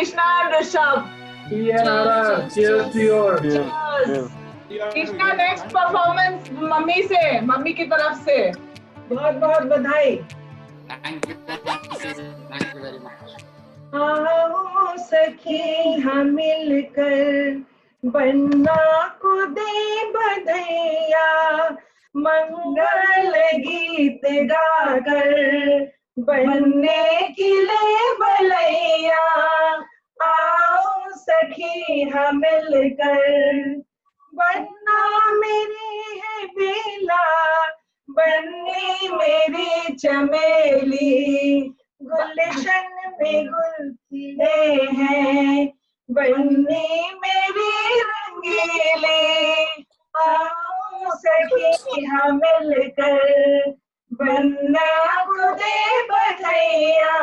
Krishna and Rishabh. Cheers to your. Cheers. Krishna, next performance mummy से, mummy की तरफ से बहुत बहुत बधाई. Thank you very much. आओ सखी हम मिलकर बन्ना को दे बधैया, मंगल गीत गाकर बनने की ले बलैया. आओ सखी हम मिलकर बन्ना मेरी है बेला, बन्नी मेरी चमेली, गुलशन में गुल खिले हैं, बन्नी मेरी रंगीली. आओ सखी हम मिलकर बन्ना को दे बधैया,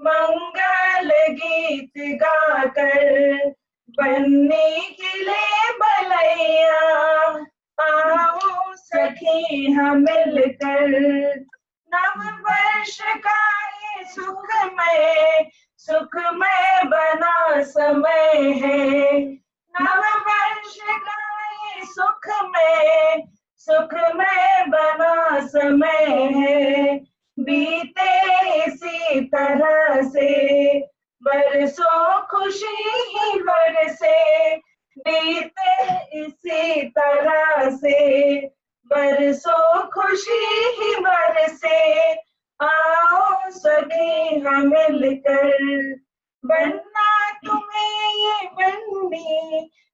मंगल गीत गाकर बन्नी खिले बलैया. आओ सखी हम मिलकर नव वर्ष का ये सुखमय बना समय है. नव वर्ष का ये सुखमय बना समय है. बीते इसी तरह से बरसों खुशी ही बरसे, बीते इसी तरह से बरसों खुशी ही बरसे. आओ सखी हम मिलकर बन्ना तुम्हें ये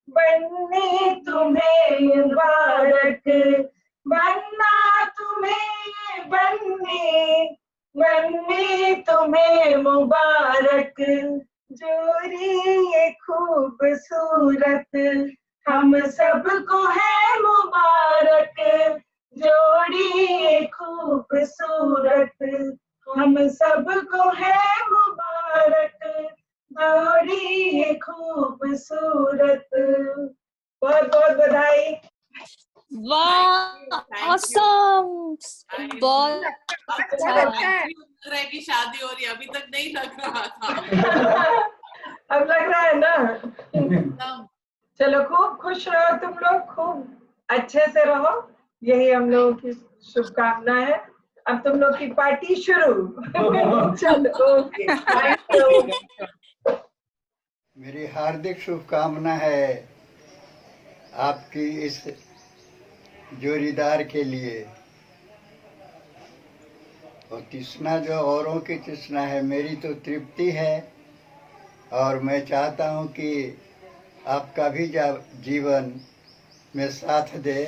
बन्नी तुम्हें मुबारक, बन्ना तुम्हें ये बन्नी तुम्हें मुबारक. जोड़ी ये खूबसूरत हम सबको है मुबारक, जोड़ी ये खूबसूरत हम सबको है मुबारक, जोड़ी ये खूबसूरत. बहुत बहुत बधाई. वाह, ऑसम. बहुत अच्छा. लग रहा है कि शादी हो रही है, अभी तक नहीं लग रहा था. अब लग रहा है ना. चलो खूब खुश रहो तुम लोग, खूब अच्छे से रहो, यही हम लोगों की शुभकामना है. अब तुम लोग की पार्टी शुरू. चलो ओके. मेरी हार्दिक शुभकामना है आपकी इस जोड़ीदार के लिए. और तृष्णा जो औरों की तृष्णा है, मेरी तो तृप्ति है. और मैं चाहता हूँ कि आपका भी जीवन में साथ दे,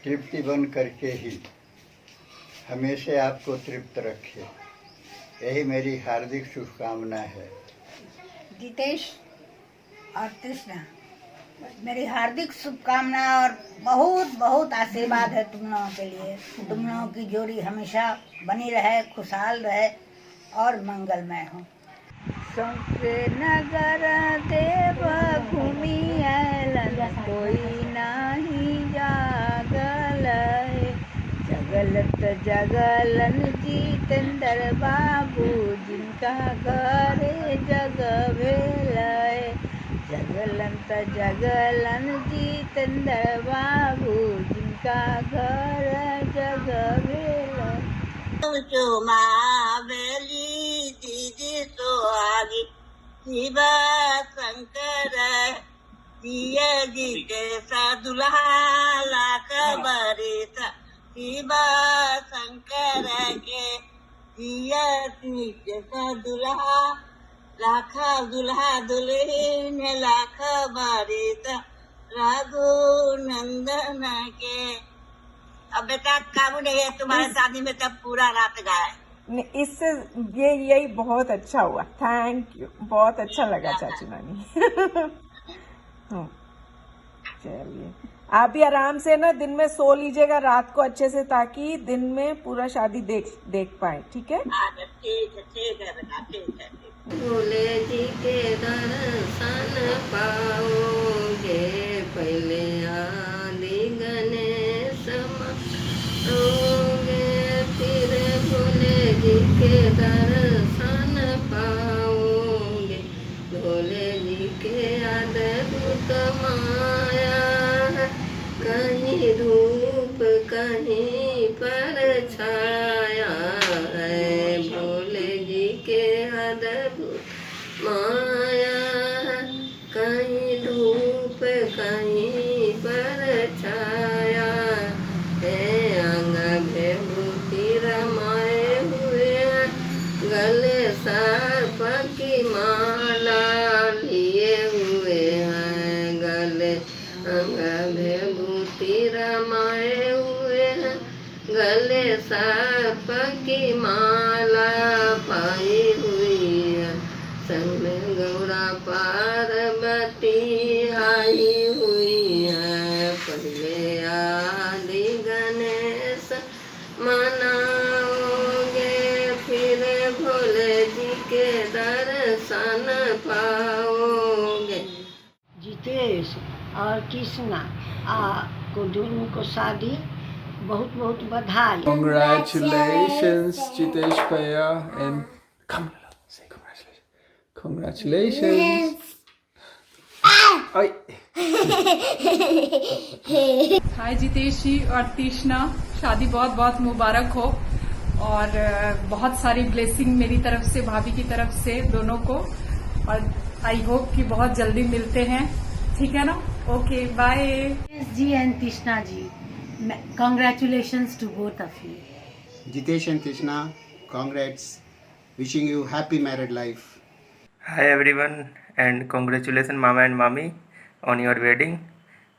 तृप्ति बन करके ही हमेशा आपको तृप्त रखे. यही मेरी हार्दिक शुभकामना है. जितेश और कृष्णा, मेरी हार्दिक शुभकामना और बहुत बहुत आशीर्वाद है तुम लोगों के लिए. तुम लोगों की जोड़ी हमेशा बनी रहे, खुशहाल रहे और मंगलमय हो. सौंसे नगर देव घूमी आयलन, कोई नाही जागल. जगलत जगलन जितेंद्र बाबू, जिनका घर जग भेल. जगलंत जगलन जितेंद्र बाबू, जिनका घर जग भेल. चुमा बेली दीदी सोहागी, शिव शंकर जिया जी के साधुल्हा लाख बरिस. शिव शंकर के जिया जी के साधुल्हा लाख दुल्हा दुल्हन लाख बरिस. रघुनंदन के. अब बेटा काबू नहीं है, तुम्हारे शादी में तब पूरा रात गाए. इससे यही बहुत अच्छा हुआ. थैंक यू, बहुत अच्छा लगा चाची नानी. चलिए आप भी आराम से ना दिन में सो लीजिएगा रात को अच्छे से, ताकि दिन में पूरा शादी देख पाए. ठीक है? ठीक है बेटा, ठीक है. भोले जी के दर्शन पाओगे, पहले आदि गणेश माओगे, फिर भोले जी के दर्शन पाओगे. कहीं धूप कहीं पर छाया है, भोले जी के अद्भुत माया है, कहीं धूप कहीं पर छाया है, अंग विभूति रमाए हुए हैं, गले सर्प की माला लिए हुए हैं, गले अंग विभूति रमाए हुए हैं, गले सर्प की माला पाई हुई है, संग में गौरा पार्वती आई हुई है, पहले आदि गणेश मनाओगे, फिर भोले जी के दर्शन पाओगे। जितेश और कृष्णा को दोनों को शादी बहुत बहुत बधाई। Congratulations, Jitesh Bhaiya, and come on, say congratulations. Congratulations. Oi. हाय जितेश जी और तीष्णा, शादी बहुत बहुत मुबारक हो और बहुत सारी ब्लेसिंग मेरी तरफ से, भाभी की तरफ से दोनों को, और आई होप कि बहुत जल्दी मिलते हैं, ठीक है ना? Okay, bye ji and Tishna ji, congratulations to both of you. Jitesh and Krishna, congrats. Wishing you happy married life. Hi everyone and congratulations Mama and Mami on your wedding.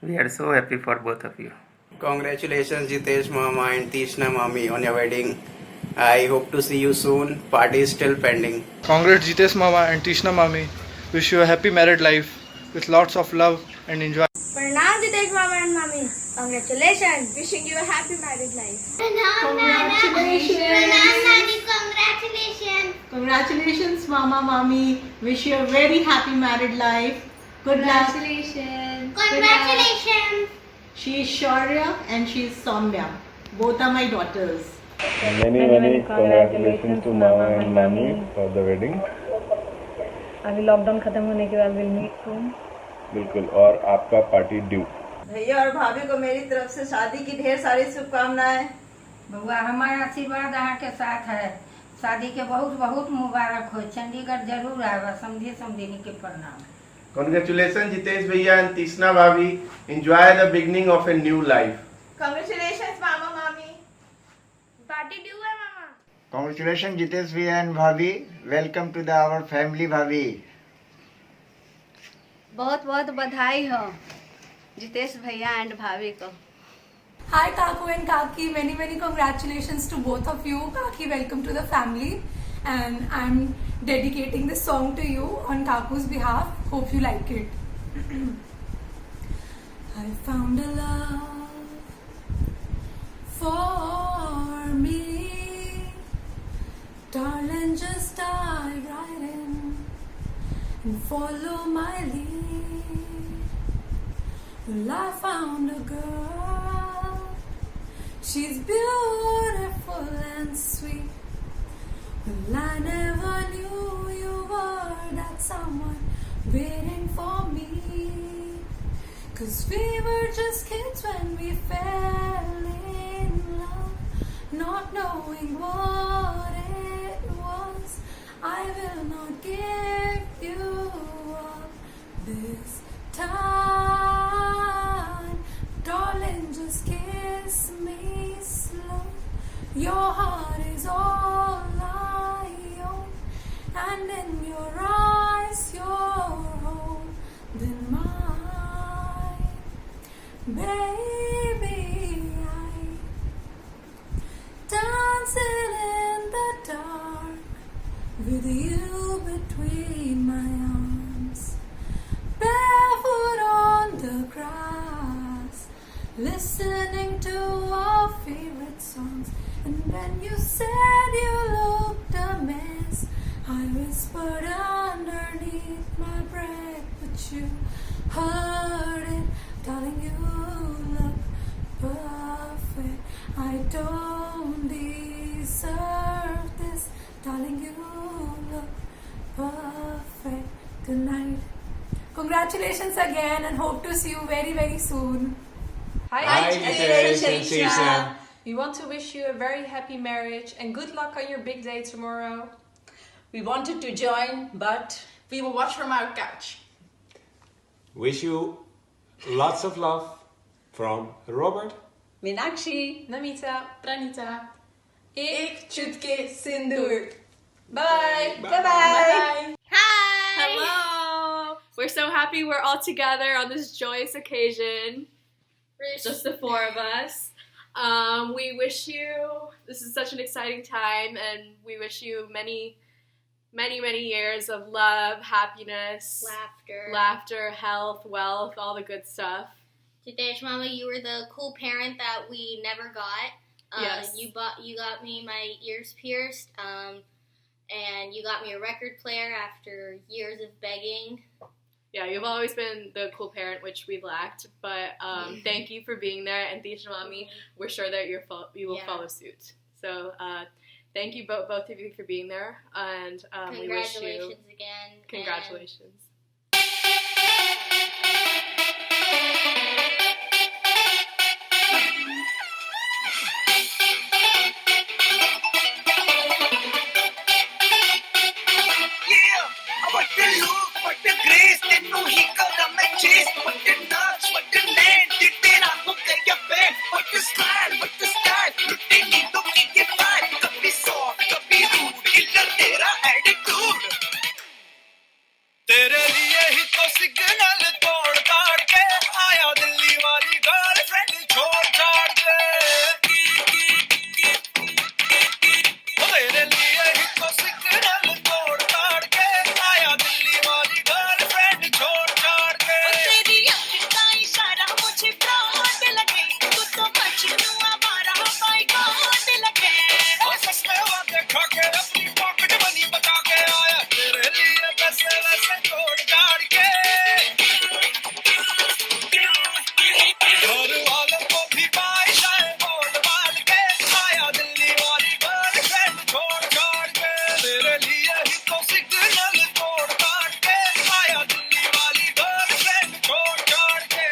We are so happy for both of you. Congratulations Jitesh Mama and Tishna Mami on your wedding. I hope to see you soon. Party is still pending. Congrats Jitesh Mama and Tishna Mami. Wish you a happy married life with lots of love and enjoy. Pranam Jitesh Mama and Mami. Congratulations. Wishing you a happy married life. Congratulations. Pranam Nani. Congratulations. Congratulations, Mama, Mami. Wish you a very happy married life. Good luck. Congratulations. Good luck. Congratulations. She is Shaurya and she is Soumya. Both are my daughters. Many congratulations to Mama and Mami for the wedding. अभी lockdown खत्म होने के बाद will meet soon. बिल्कुल, और आपका party due. भैया और भाभी को मेरी तरफ से शादी की ढेर सारी शुभकामनाएं। बउआ हमारा आशीर्वाद अहाँ के साथ है, शादी के बहुत बहुत मुबारक हो, चंडीगढ़ जरूर आएगा, समझे समझेनी के प्रणाम। Congratulations Jitesh Bhaiya and Tishna Bhabi. Enjoy the beginning of a new life. Congratulations Mama Mami. Party due है Mama. Congratulations Jitesh Bhaiya and Bhabi. Welcome to our family Bhabi. बहुत बहुत बधाई हो जितेश भैया एंड भाभी को। Hi Kaku and Kaki, many congratulations to both of you. Kaki, welcome to the family, and I'm dedicating this song to you on Kaku's behalf. Hope you like it. I found a love for me, darling, just dive right in and follow my lead. Well, I found a girl, she's beautiful and sweet. Well, I never knew you were that someone waiting for me. 'Cause we were just kids when we fell in love, not knowing what it was. I will not give you up this time, darling, just kiss me slow. Your heart is all I own, and in your eyes you're holding mine. Baby, I dancing in the dark with you between my arms, barefoot on the grass, listening to our favorite songs. And when you said you looked a mess, I whispered underneath my breath, but you heard it, darling, you look perfect. I don't deserve this, darling, you look perfect tonight. Congratulations again and hope to see you very soon. Hi, Jitesh and Tisha. We want to wish you a very happy marriage and good luck on your big day tomorrow. We wanted to join, but we will watch from our couch. Wish you lots of love from Robert, Meenakshi, Namita, Pranita, Ik Chutke Sindoor. Bye. Bye-bye. Hi! Hello! We're so happy we're all together on this joyous occasion. Just the four of us. We wish you, this is such an exciting time, and we wish you many, many, many years of love, happiness, laughter, health, wealth, all the good stuff. Jitesh, Mama, you were the cool parent that we never got. Yes. You got me my ears pierced, and you got me a record player after years of begging. Yeah, you've always been the cool parent, which we lacked, but thank you for being there, and Tisha Mami, we're sure that you will follow suit. So thank you both of you for being there, and we wish you... Congratulations again. Congratulations. What the look, what the grace, tenu hi kadam mein chase, what the dance, what the land, did tera ho gaya band, what the smile, what the style, lutte needo ki ye vibe, kabhi soft, kabhi rude, killer tera attitude. Tere liye hi to signal tod taad ke aaya Delhi wali girlfriend chhod chhad ke. Tere liye hi to signal tod taad ke aaya Delhi wali girlfriend chhod chhad ke. Teri aankh ka ishara mujhe fraud lage, tu to majnu amara by God lage. Oh sach mein baat kha ke apni pocket money bata ke aaya tere liye paise वैसे जोड़ जाड़ के घर वालों को भी बाइशाएं बोल बाल के आया दिल्ली वाली गर्लफ्रेंड छोड़ छाड़ के तेरे लिए ही तो सिग्नल तोड़ ताड़ के आया दिल्ली वाली गर्लफ्रेंड छोड़ छाड़ के.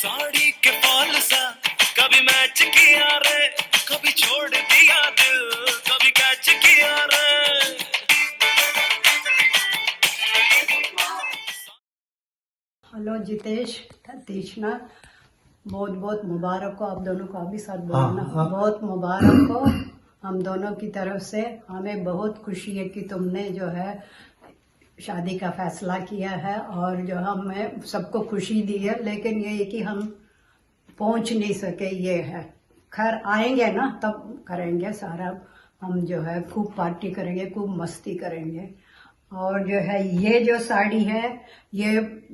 साड़ी के फॉल सा कभी मैच किया रे, कभी छोड़ दिया दिल, कभी कैच किया रे. हेलो जितेश, तीष्णा, बहुत बहुत मुबारक हो आप दोनों को. अभी साथ बोलना. बहुत मुबारक हो हम दोनों की तरफ से. हमें बहुत खुशी है कि तुमने जो है शादी का फैसला किया है, और जो हमें सबको खुशी दी है, लेकिन ये है कि हम पहुंच नहीं सके. ये है, खैर आएंगे ना तब करेंगे सारा. हम जो है खूब पार्टी करेंगे, खूब मस्ती करेंगे. और जो है ये जो साड़ी है ये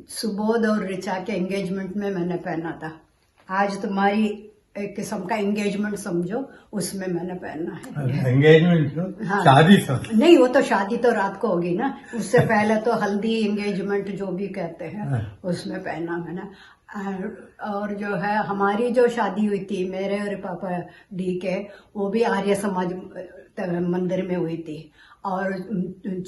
सुबोध और ऋचा के एंगेजमेंट में मैंने पहना था. आज तुम्हारी एक किस्म का एंगेजमेंट समझो, उसमें मैंने पहना है. एंगेजमेंट? हाँ. शादी तो नहीं, वो तो शादी तो रात को होगी ना, उससे पहले तो हल्दी, एंगेजमेंट जो भी कहते हैं, उसमें पहना मैंने. और जो है हमारी जो शादी हुई थी मेरे और पापा डी के, वो भी आर्य समाज मंदिर में हुई थी. और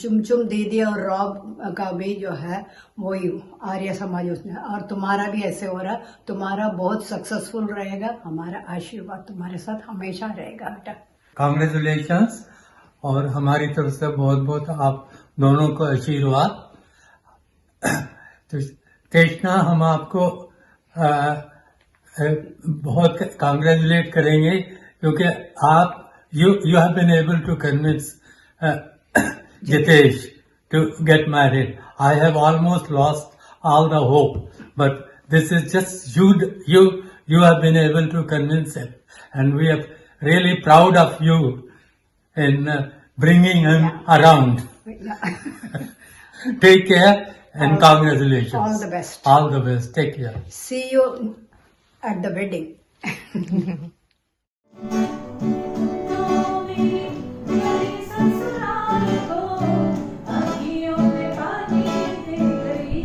चुमचुम दीदी और रॉब का भी जो है वही आर्य समाज उसने. और तुम्हारा भी ऐसे हो रहा. तुम्हारा बहुत सक्सेसफुल रहेगा. हमारा आशीर्वाद तुम्हारे साथ हमेशा रहेगा बेटा. कांग्रेचुलेशंस, और हमारी तरफ से बहुत बहुत आप दोनों को आशीर्वाद. तो कृष्णा, हम आपको बहुत कांग्रेचुलेट करेंगे, क्योंकि आप you have been able to convince Jitesh to get married. I have almost lost all the hope, but this is just you have been able to convince him, and we are really proud of you in bringing him around. Take care and congratulations. All the best. All the best. Take care. See you at the wedding. ससुराल को अखियों में पानी दे गई.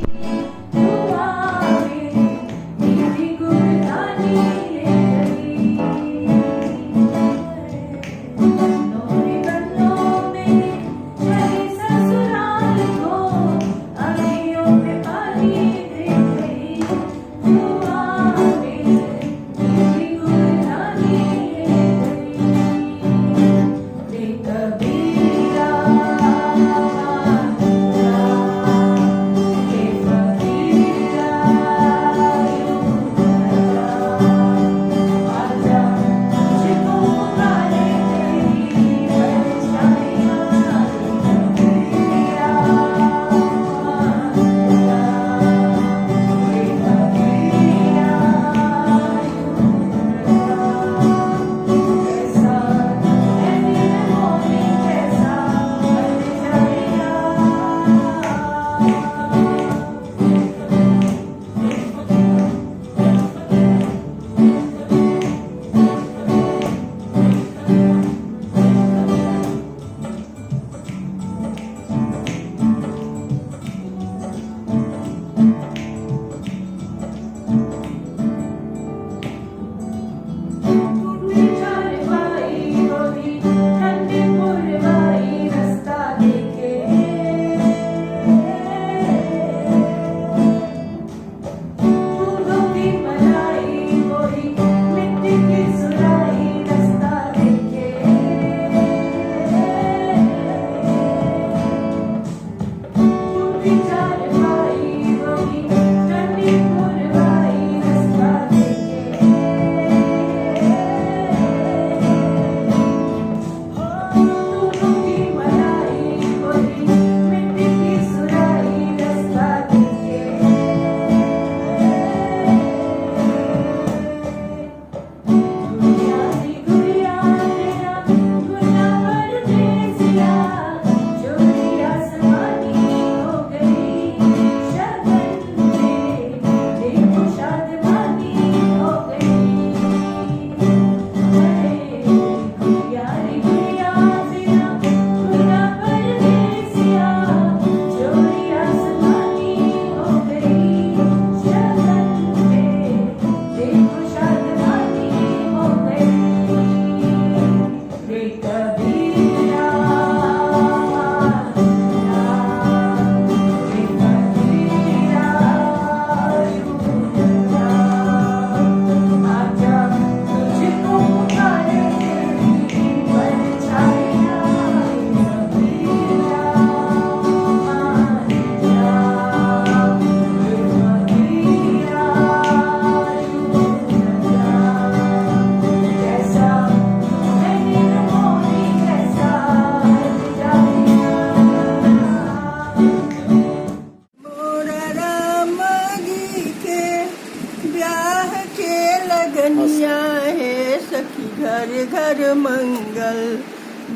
लगनिया है सखी घर घर मंगल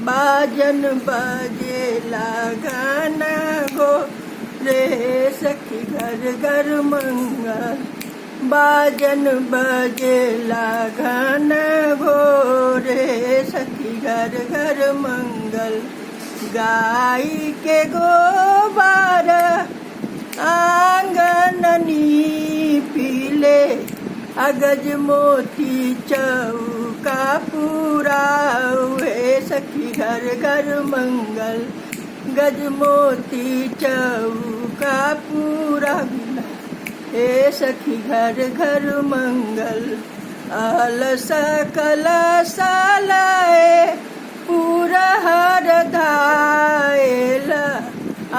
बाजन बजेला गाना गो रे सखी घर घर मंगल बाजन बजेला गाना गो रे सखी घर घर मंगल गाय के गोबर आंगननी पीले अगज मोती चौका पूरा हुए सखी घर घर मंगल गज मोती चौका पूरा हे सखी घर घर मंगल अलस कलश लाए पूरा हर धायल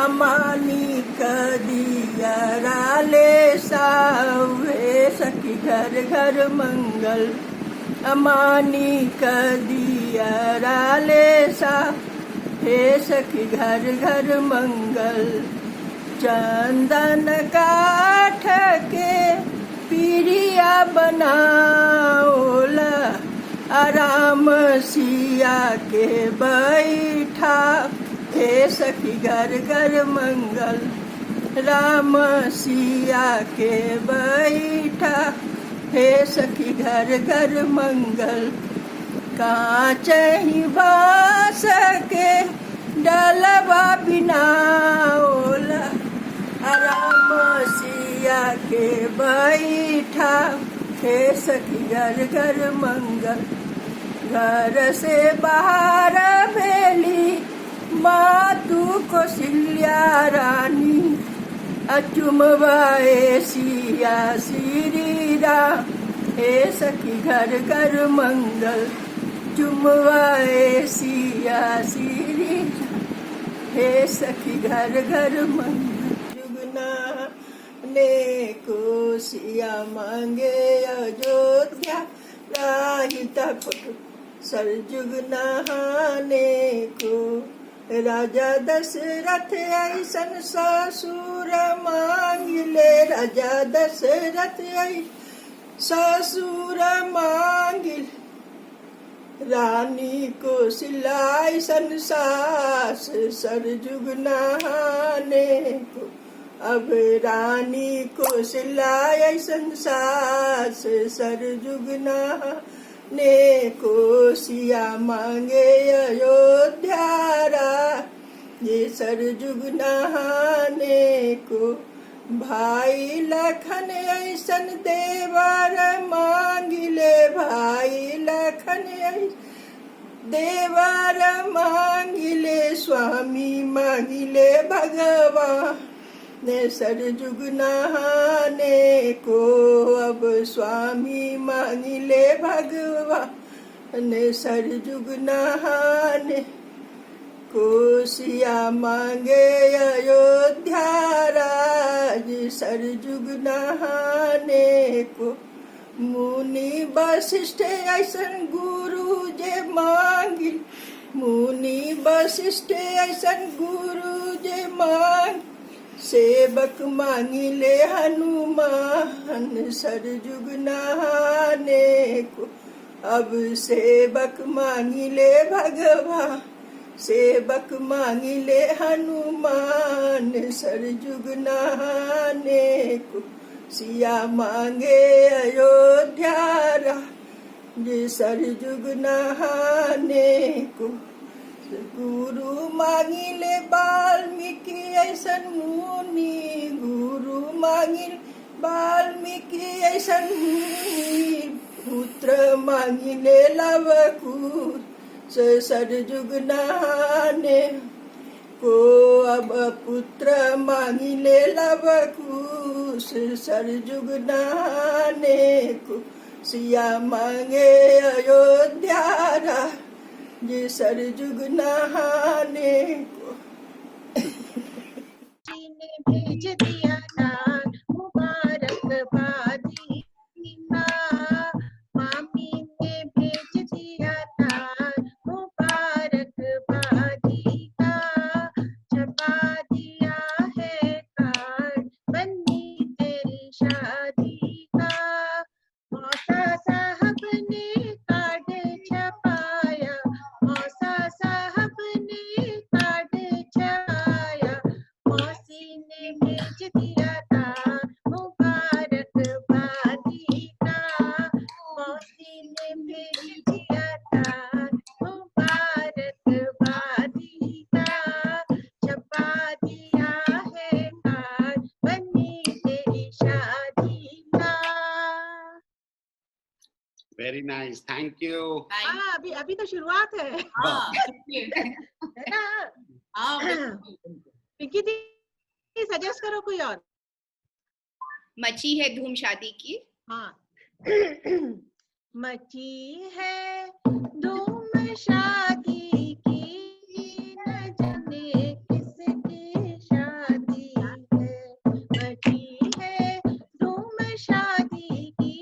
अमानी कदियरा ले सावे सखी घर घर मंगल अमानी कदियरा ले सा हे सखी घर घर मंगल चंदन काठ के पीरिया बनाओला आराम सिया के बैठा हे सखी घर घर मंगल राम सिया के बैठा हे सखी घर घर मंगल कांच ही बास के डलवा बिनाओला आराम सिया के बैठा हे सखी घर घर मंगल घर से बाहर भेली मातु कौशल्या रानी अचुमवाए सिया श्री राम हे सखी घर घर मंगल चुमवाए सिया श्री हे सखी घर घर मंगल जुगना ने को सिया मांगे अयोध्या राहिता पटु सरजुग नहाने को राजा दशरथ ऐसन ससुर मांगिले राजा दशरथ ससुर मांगिल रानी को सिलाई संसास सरजुग नहाने को अब रानी को सिलाई संसास सरजुग नहाने को सिया मांगे अयोध्या ये सरजुग नहाने को भाई लखन ऐसन देवर मांगिले भाई लखन देवर मांगिले स्वामी मांगिले भगवान ने सरजुग नहाने को अब स्वामी मांगिले भगवान ने सरजुग नहाने को सिया मांगे अयोध्या राज सरजुग नहाने को मुनि वशिष्ठ ऐसन गुरु जे मांगिल मुनि वशिष्ठ ऐसन गुरु जे मांग सेवक मांगिले हनुमान सरजुग नहाने को अब सेवक मांगिले भगवान सेवक मांगिले हनुमान सरजुग नहाने को सिया मांगे अयोध्या राज सरजुग नहाने को गुरु मांगिले वाल्मीकि ऐसन मुनि गुरु मांगिल वाल्मीकि ऐसन मुनि पुत्र मांगिले लवकुश सरजुग नहाने को अब पुत्र मांगिले लवकुश सरजुग नहाने को सिया मांगे अयोध्या राज सरजुग नहाने को ने भेज दिया दान मुबारक बादी मामी ने भेज दिया दान मुबारक बादी का छपा दिया है कार्ड बन्नी तेरी शादी का मौसा सा वेरी नाइस, थैंक यू। हाँ, अभी अभी तो शुरुआत है। है ना? पिंकी दी सजेस्ट करो कोई और। मची है धूम शादी की। हाँ। मची है धूम शादी की, न जाने किसकी शादी है। मची है धूम शादी की,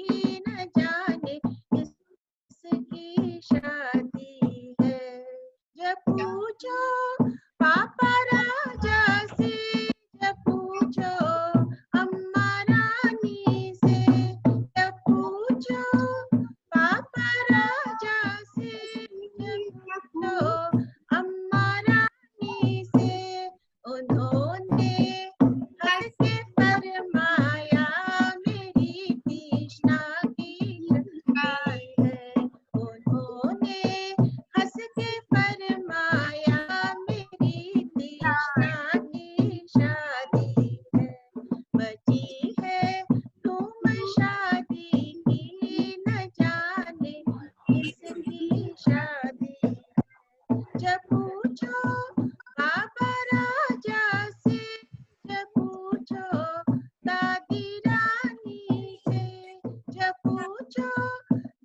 न जाने किसकी शादी है। जब पूछो पापा राजा से, जब पूछो अम्मा रानी से, जब पूछो पापा राजा से, जब पूछो अम्मा रानी से, उन्होंने हंस के फरमाया मेरी तृष्णा की शादी है। उन्होंने हंस के फरमाया मेरी तृष्णा की शादी है। बची है धूम शादी की, न जाने किसकी शादी है। जब पूछो बाबा राजा से, जब पूछो दादी रानी से, जब पूछो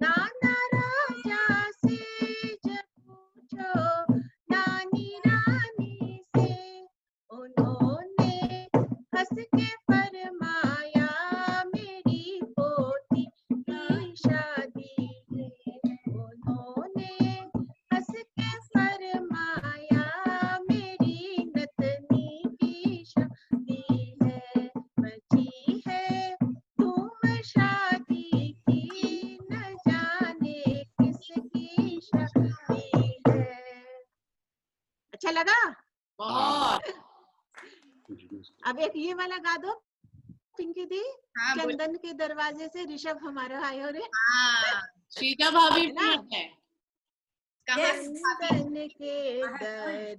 नाना राजा से, जब पूछो नानी रानी से, उन्होंने हंस के फरमाया मेरी पोती की शादी है। उन्होंने हंस के फरमाया मेरी नतनी की शादी है। बची है धूम शादी की, न जाने किसकी शादी है। अच्छा लगा? बहुत। अब एक ये वाला गा दो पिंकी दी। हाँ, बोल। चंदन के दरवाजे से ऋषभ हमारा आयो रे। श्रीजा भाभी है ना? भी है। कहाँ चंदन के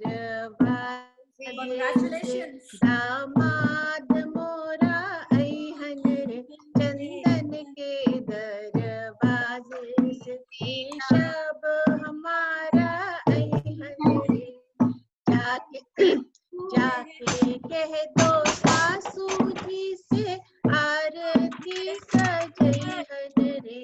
दरवाजे Congratulations. से दामाद मोरा अइहन रे। चंदन के दरवाजे से ऋषभ हमारा अइहन रे। जाके जाके कह दो सासू जी से आरती सजइहन रे।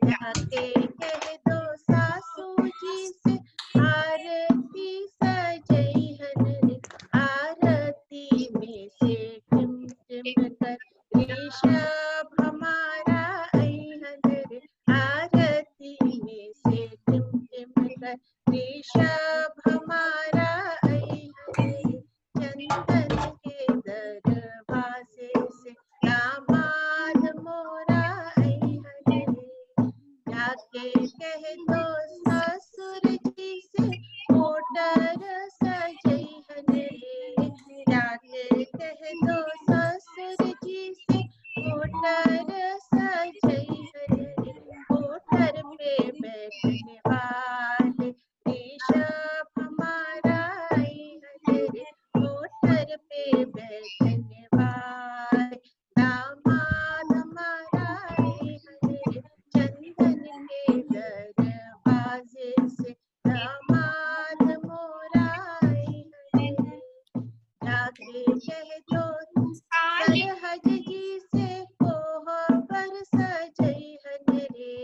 जाके कह दो सासू जी से आरती सजइहन रे। आरती में से टिम टिम कर ऋषभ हमारा अइहन रे। आरती में से टिम टिम कर ऋषभ हमारा अइहन रे। चंदन के दरवाजे से दामाद मोरा अइहन रे। जाके कह दो ससुर जी से मोटर सजइहन रे। जाके कह दो ससुर जी से मोटर सजइहन रे। मोटर पे बैठने वाले ऋषभ हमारा अइहन रे। मोटर पे बैठने वाले दामाद हमारा अइहन रे। चंदन के दरवाजे से दामाद मोरा अइहन रे। जाके कह दो सरहज जी से कोहबर सजइहन रे।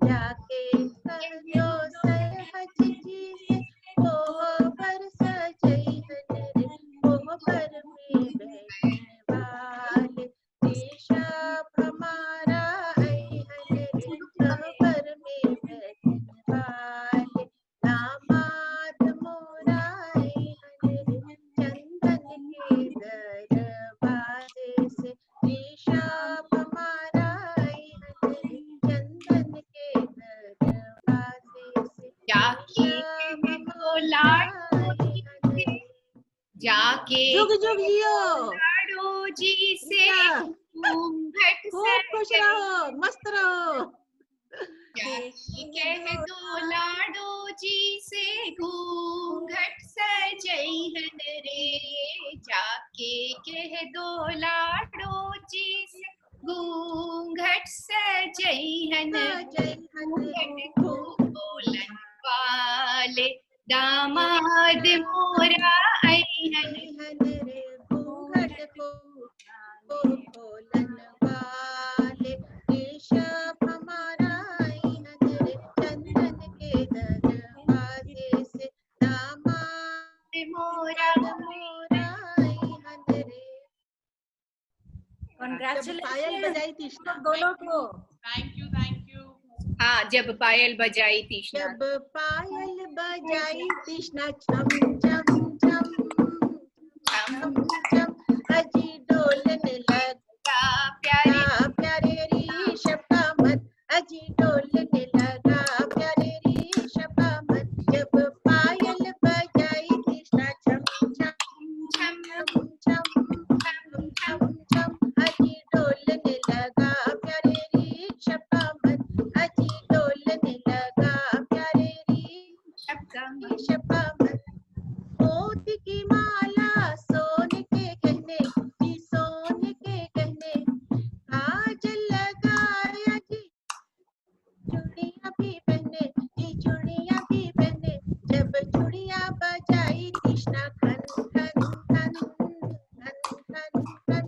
जाके कह दो सरहज जी से कोहबर सजइहन रे। कोहबर में बैठने वाले ऋषभ हमारा अइहन रे। कोहबर में बैठने वाले दामाद मोरा अइहन रे। चंदन के दरवाजे से ऋषभ हमारा अइहन रे। चंदन के दरवाजे से जाके ऋषभ दो हमारा लाडो अइहन रे। जाके जुग जुग जियो। लाडो जी से ऋषभ घूंघट खूब खुश रहो, मस्त रहो। जाके कह दो लाडो जी से घूंघट सजइहन रे। जाके कह दो लाडो जी से घूंघट सजइहन सजैहन घूंघट खोलन वाले दामाद मोरा अइहन घूंघट खोलन वाले केशव हमारा अइहन रे चंदन के दरवाजे से दामाद मोरा अइहन रे। पायल बजाई तीष्णा दोनों को। थैंक यू हाँ, जब पायल बजाई तीष्णा, जब पायल बजाई तीष्णा छम छम छम छम छम अजी डोलने लगा प्यारे प्यारे ऋषभ का मन, अजी डोलने लगा प्यारे ऋषभ का मन। जब पायल बजाई तीष्णा छम छम छम छम छम छम छम अजी डोलने लगा प्यारे ऋषभ का मन, अजी डोलने लगा प्यारे ऋषभ का मन। मोती की माला सोने के गहने जी सोने के गहने, काजल लगाया जी चूड़ियां भी पहने जी चूड़ियां भी पहने। जब चूड़ियां बजाई तीष्णा खन खन खन खन खन खन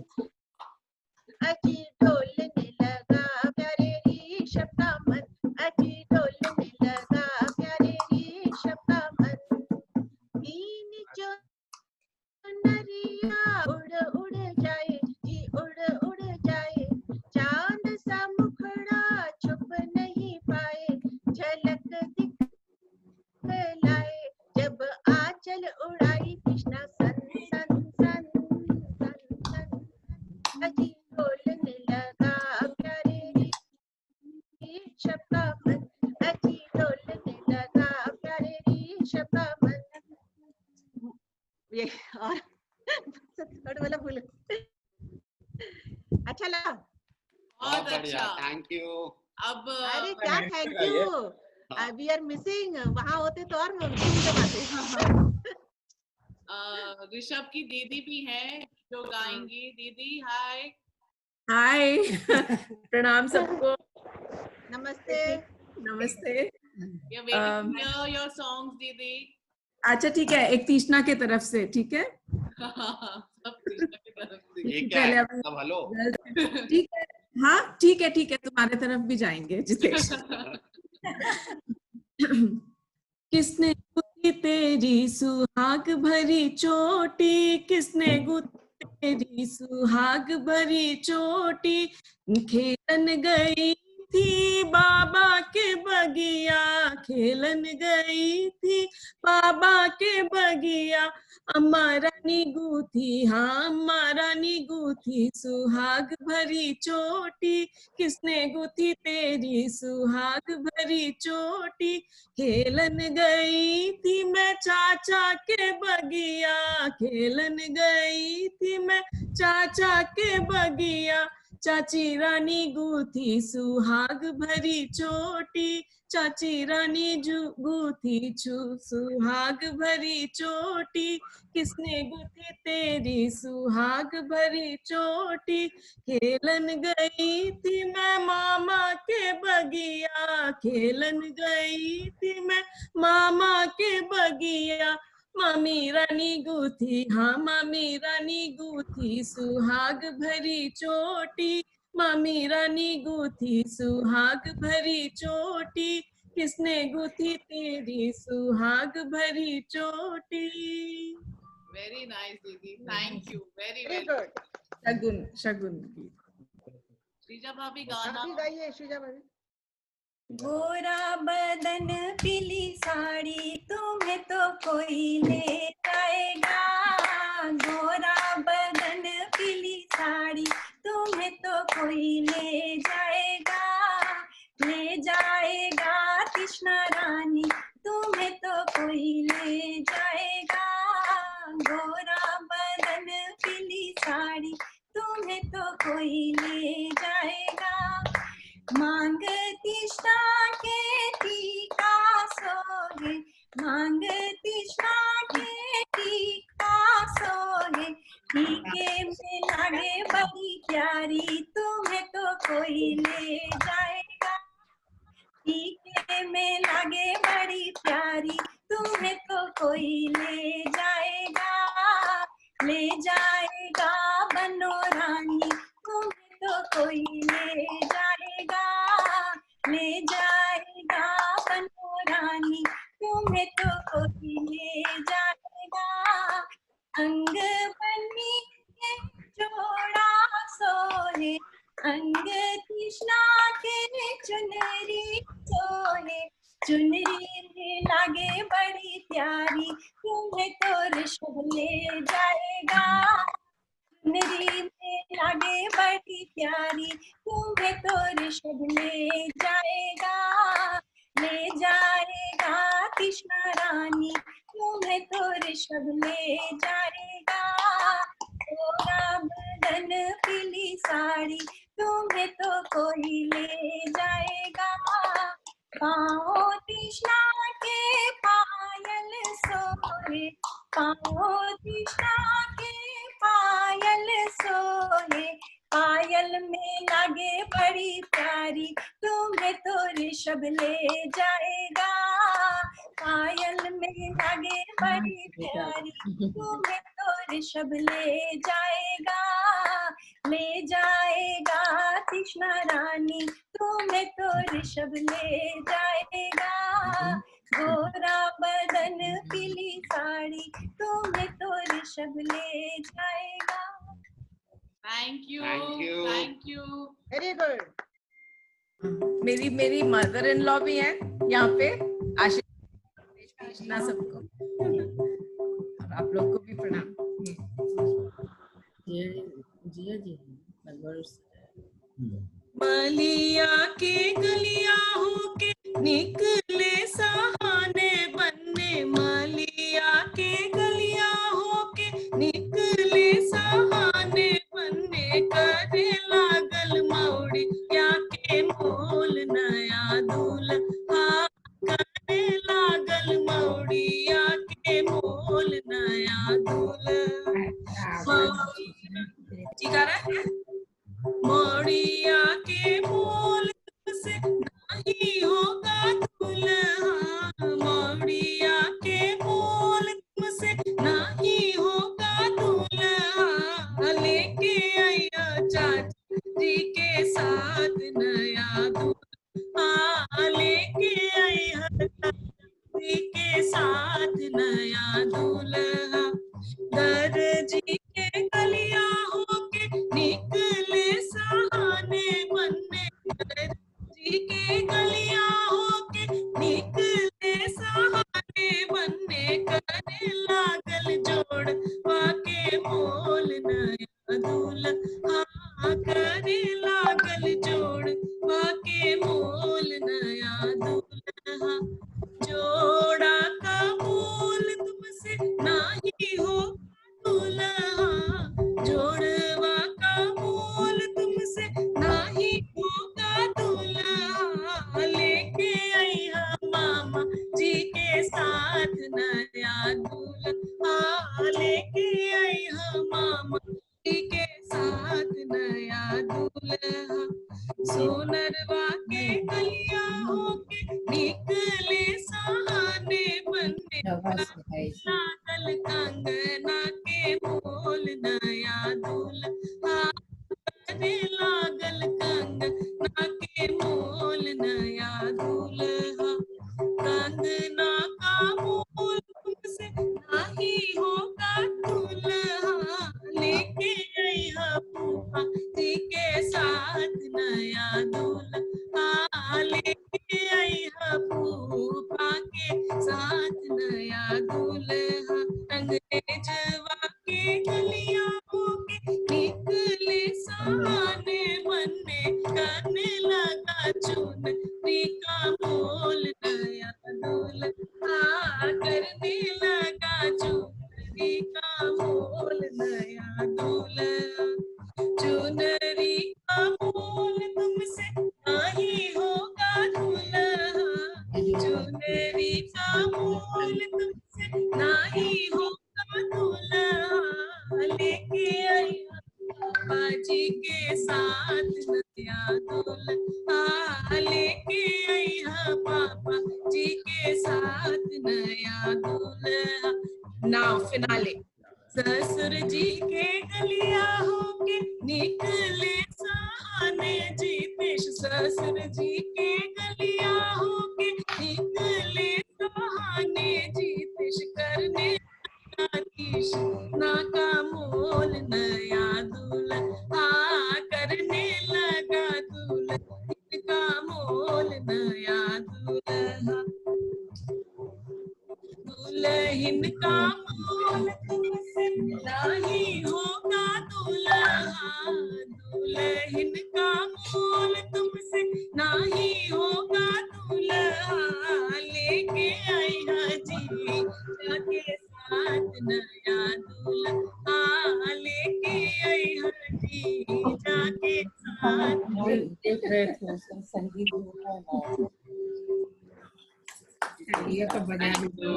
अजी डोलने लगा प्यारे ऋषभ का मन, अजी डोलने लगा प्यारे ऋषभ का मन। तीन जो नरिया उड़ उड़ जाए जी उड़ उड़ जाए, चांद सा मुखड़ा छुप नहीं पाए, झलक दिखलाए जब आंचल उड़ाई तीष्णा सन सन सन सन सन अजी डोलने लगा प्यारे ऋषभ का मन, अजी डोलने लगा प्यारे ऋषभ का मन। ये और थोड़ा वाला बोलो। अच्छा लगा, बहुत अच्छा, थैंक यू। अब अरे क्या thank you, we are missing, वहां होते तो और ऋषभ की दीदी भी हैं जो गाएंगी। दीदी हाय। हाय प्रणाम सबको। नमस्ते नमस्ते। योर सॉन्ग्स दीदी। अच्छा ठीक है, एक तीष्णा के तरफ से, ठीक है। सब तीष्णा की तरफ से। पहले अब हेलो। ठीक है, हाँ ठीक है तुम्हारे तरफ भी जाएंगे जितेश। किसने गुथी तेरी सुहाग भरी चोटी, किसने गुथी तेरी सुहाग भरी चोटी, खेलन गई थी बाबा के बगिया, खेलन गई थी बाबा के बगिया। अम्मा रानी गूथी, हाँ अम्मा रानी गूथी सुहाग भरी चोटी, किसने गूथी तेरी सुहाग भरी चोटी, खेलन गई थी मैं चाचा के बगिया, खेलन गई थी मैं चाचा के बगिया। चाची रानी गूथी सुहाग भरी चोटी, चाची रानी गूथी सुहाग भरी चोटी, किसने गूथी तेरी सुहाग भरी चोटी, खेलन गई थी मैं मामा के बगिया, खेलन गई थी मैं मामा के बगिया। मामी रानी गूथी, हाँ मामी रानी गूथी सुहाग भरी चोटी, मामी रानी गूथी सुहाग भरी चोटी, किसने गूथी तेरी सुहाग भरी चोटी। वेरी नाइस दीदी, थैंक यू, वेरी गुड। शगुन की श्रीजा भाभी गाना गाइए। श्रीजा भाभी। गोरा बदन पीली साड़ी तुम्हें तो कोई ले जाएगा, गोरा बदन पीली साड़ी तुम्हें तो कोई ले जाएगा, ले जाएगा कृष्णा रानी तुम्हें तो कोई ले जाएगा, गोरा बदन पीली साड़ी तुम्हें तो कोई ले जाएगा। मांग तीष्णा के टीका सोगे, मांग तीष्णा के टीका सोगे, टीके में लागे बड़ी प्यारी तुम्हें तो कोई ले जाएगा। टीके में लागे बड़ी प्यारी, तुम्हें तो कोई ले जाएगा। ले जाएगा बनो रानी, तुम्हें तो कोई ले जाएगा। ले जाएगा बनो रानी, तुम्हें तो कोई ले जाएगा। अंग बनी के जोड़ा सोहे, अंग कृष्णा के चुनरी सोहे। चुनरी में लागे बड़ी प्यारी, तुम्हें तो ऋषभ ले जाएगा। चुनरी में लागे बड़ी प्यारी, तुम्हें तो ऋषभ ले जाएगा। ले जाएगा कृष्णा रानी, तुम्हें तो ऋषभ ले जाएगा। गोरा बदन पीली साड़ी, तुम्हें तो कोई ले जाएगा। पाओ कृष्णा के पायल सोहे, पाओ कृष्णा के पायल सोहे। पायल में लागे बड़ी प्यारी, तुम्हें तो ऋषभ ले जाएगा। पायल में लागे बड़ी प्यारी, तुम्हें तो ऋषभ ले जाएगा। ले जाएगा कृष्णा रानी, तुम्हें तो ऋषभ ले जाएगा। गोरा बदन पीली साड़ी, तुम्हें तो ऋषभ ले जाएगा। Thank you, Thank you. Thank you. Very good. मेरी मदर इन लॉ भी है यहाँ पे। आशीर्वाद सबको और आप लोग को भी प्रणाम। बलिया के गलिया होके निकले सहाने बनने, मलिया के गलिया होके निकले सहाने बनने। करे लागल मौड़ी या के मोल नया दूल्हा, करे लागल मौड़ी या के मोल नया दूल्हा। जी गा रहा है। मोड़िया के मोल से नहीं होगा दूल्हा, मोड़िया के मोल से नहीं होगा दूल्हा। लेके आया चाची जी के साथ नया दूल्हा, लेके आया चाची जी के साथ नया दूल्हा। दर्जी के गलिया होके निकले सहाने बनने, दर्जी के गलिया होके निकले सहाने बनने। करे लागल जोड़ वाके मोल नया दूल्हा, करे लागल जोड़ वाके मोल नया दूल्हा। जोड़ा का मोल तुमसे नहीं हो दूल्हा, जोड़वा का मोल तुमसे नहीं होगा दूल्हा। लेके आइया मामा जी के साथ नया दूल्हा, लेके आइया मामा जी के साथ नया दूल्हा। सोनरवा के गलिया होके निकले सहाने बनने, लागल कंगना के मोल नया दूल्हा। करे लागल कंगना के मोल नया दूल्हा। कंगना का मोल तुमसे नहीं होगा दूल्हा, लेके आइया फूफा जी के साथ नया दूल्हा, लेके आइया फूफा के साथ नया दूल्हा। अंग्रेजवा के गलिया होके निकले सहाने बनने, करने लगा चुनरी का मोल नया दूल्हा, करने लगा चुनरी का मोल नया दूल्हा। चुनरी का मोल तुमसे नहीं होगा दूल्हा, चुनरी का मोल तुमसे नहीं होगा दूल्हा। लेके आइया बाजी के साथ नया दूल्हा, फिनाले। ससुर जी के गलिया होके निकले सहाने जितेश, ससुर जी के गलिया होके निकले सहाने जितेश, करने कृष्णा का मोल नया दूल्हा, करने लगा दुल्हन का मोल नया दूल्हा, दुल्हन का मोल तुमसे नहीं होगा दूल्हा, दुल्हन का मोल तुमसे नहीं होगा दूल्हा, लेके आई हाजी जाके साथ नया दूल्हा, लेके आई हाजी जाके साथ। देख रहे थे संगीत ये तो बजा भी दो।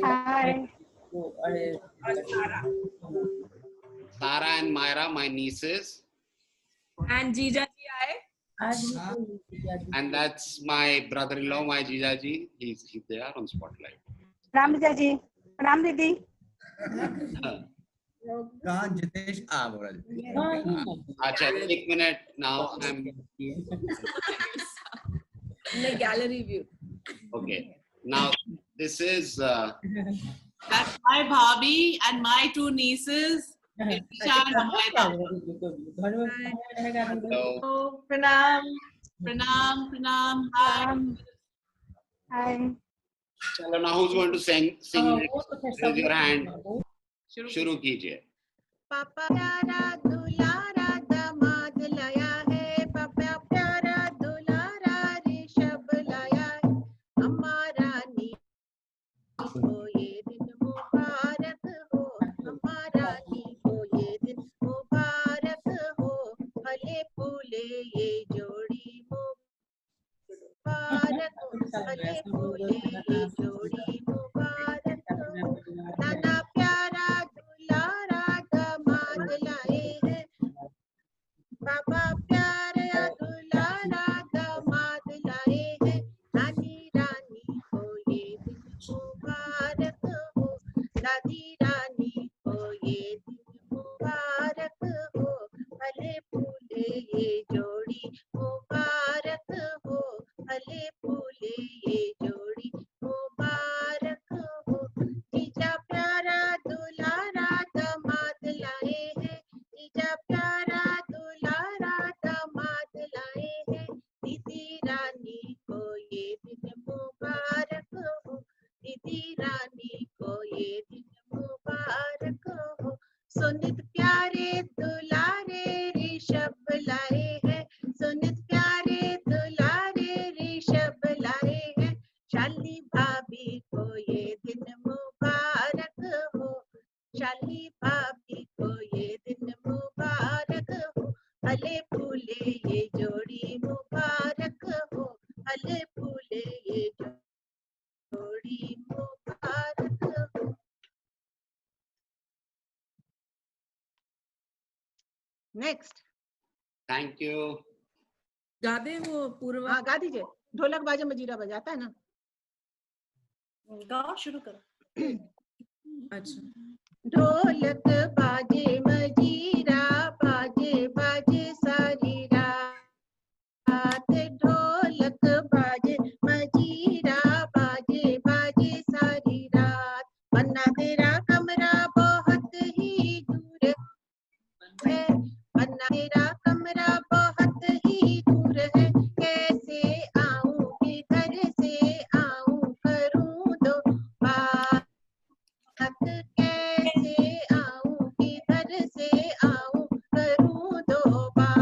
Hi. Sarah and Myra, my nieces. And Jija ji aaye. And that's my brother-in-law, my Jija ji. He's there on Spotlight. Ram Jija ji. Ram Didi. कहाँ जितेश अच्छा एक minute now I'm gallery view. Okay, now this is that's my bhabhi and my two nieces, Isha and Amayra. Hello. Pranam. Hi. चलो now who's going to sing raise your hand. शुरू कीजिए। पापा प्यारा दुलारा दामाद लाया है, पापा प्यारा दुलारा ऋषभ लाया है, हमारा नी को ये दिन मुबारक हो, हमारा नी को ये दिन मुबारक हो, फले फूले ये जोड़ी मुबारक हो, फले फूले ये जोड़ी मुबारक हो, नाना प्यारा दुलारा दामाद लाए हैं, पापा प्यारा दुलारा दामाद लाए हैं, नानी रानी को ये दिन मुबारक हो, दादी रानी को ये दिन मुबारक हो, फले फूले ये जोड़ी मुबारक हो, फले फूले ये जोड़ी मुबारक हो, जीजा प्यारा दुलारा दामाद लाए हैं, जीजा प्यारा दुलारा दामाद लाए हैं, दीदी रानी को ये दिन मुबारक हो, दीदी रानी को ये दिन मुबारक हो, सुनित प्यारे दुलारे ऋषभ लाए हैं, सुनित प्यारे दुलारे ऋषभ लाए हैं, शाली भाभी को ये दिन मुबारक हो, शाली भाभी को ये दिन मुबारक हो, फले फूले ये जोड़ी मुबारक हो, फले फूले ये जोड़ी मुबारक हो। नेक्स्ट। Thank you. गा दे वो पूर्व। हाँ गा दीजिए, ढोलक बाजे मजीरा बजाता है ना। गाओ शुरू करो। अच्छा। ढोलक बाजे मजीरा बाजे बाजे सारी रात, ढोलक बाजे मजीरा बाजे बाजे सारी रात, वरना तेरा कमरा बहुत ही दूर है, वरना तेरा कमरा बहुत ही दूर है, कैसे आऊं किधर से आऊं करूं दो बात, कैसे आऊं किधर से आऊं करूं दो बात,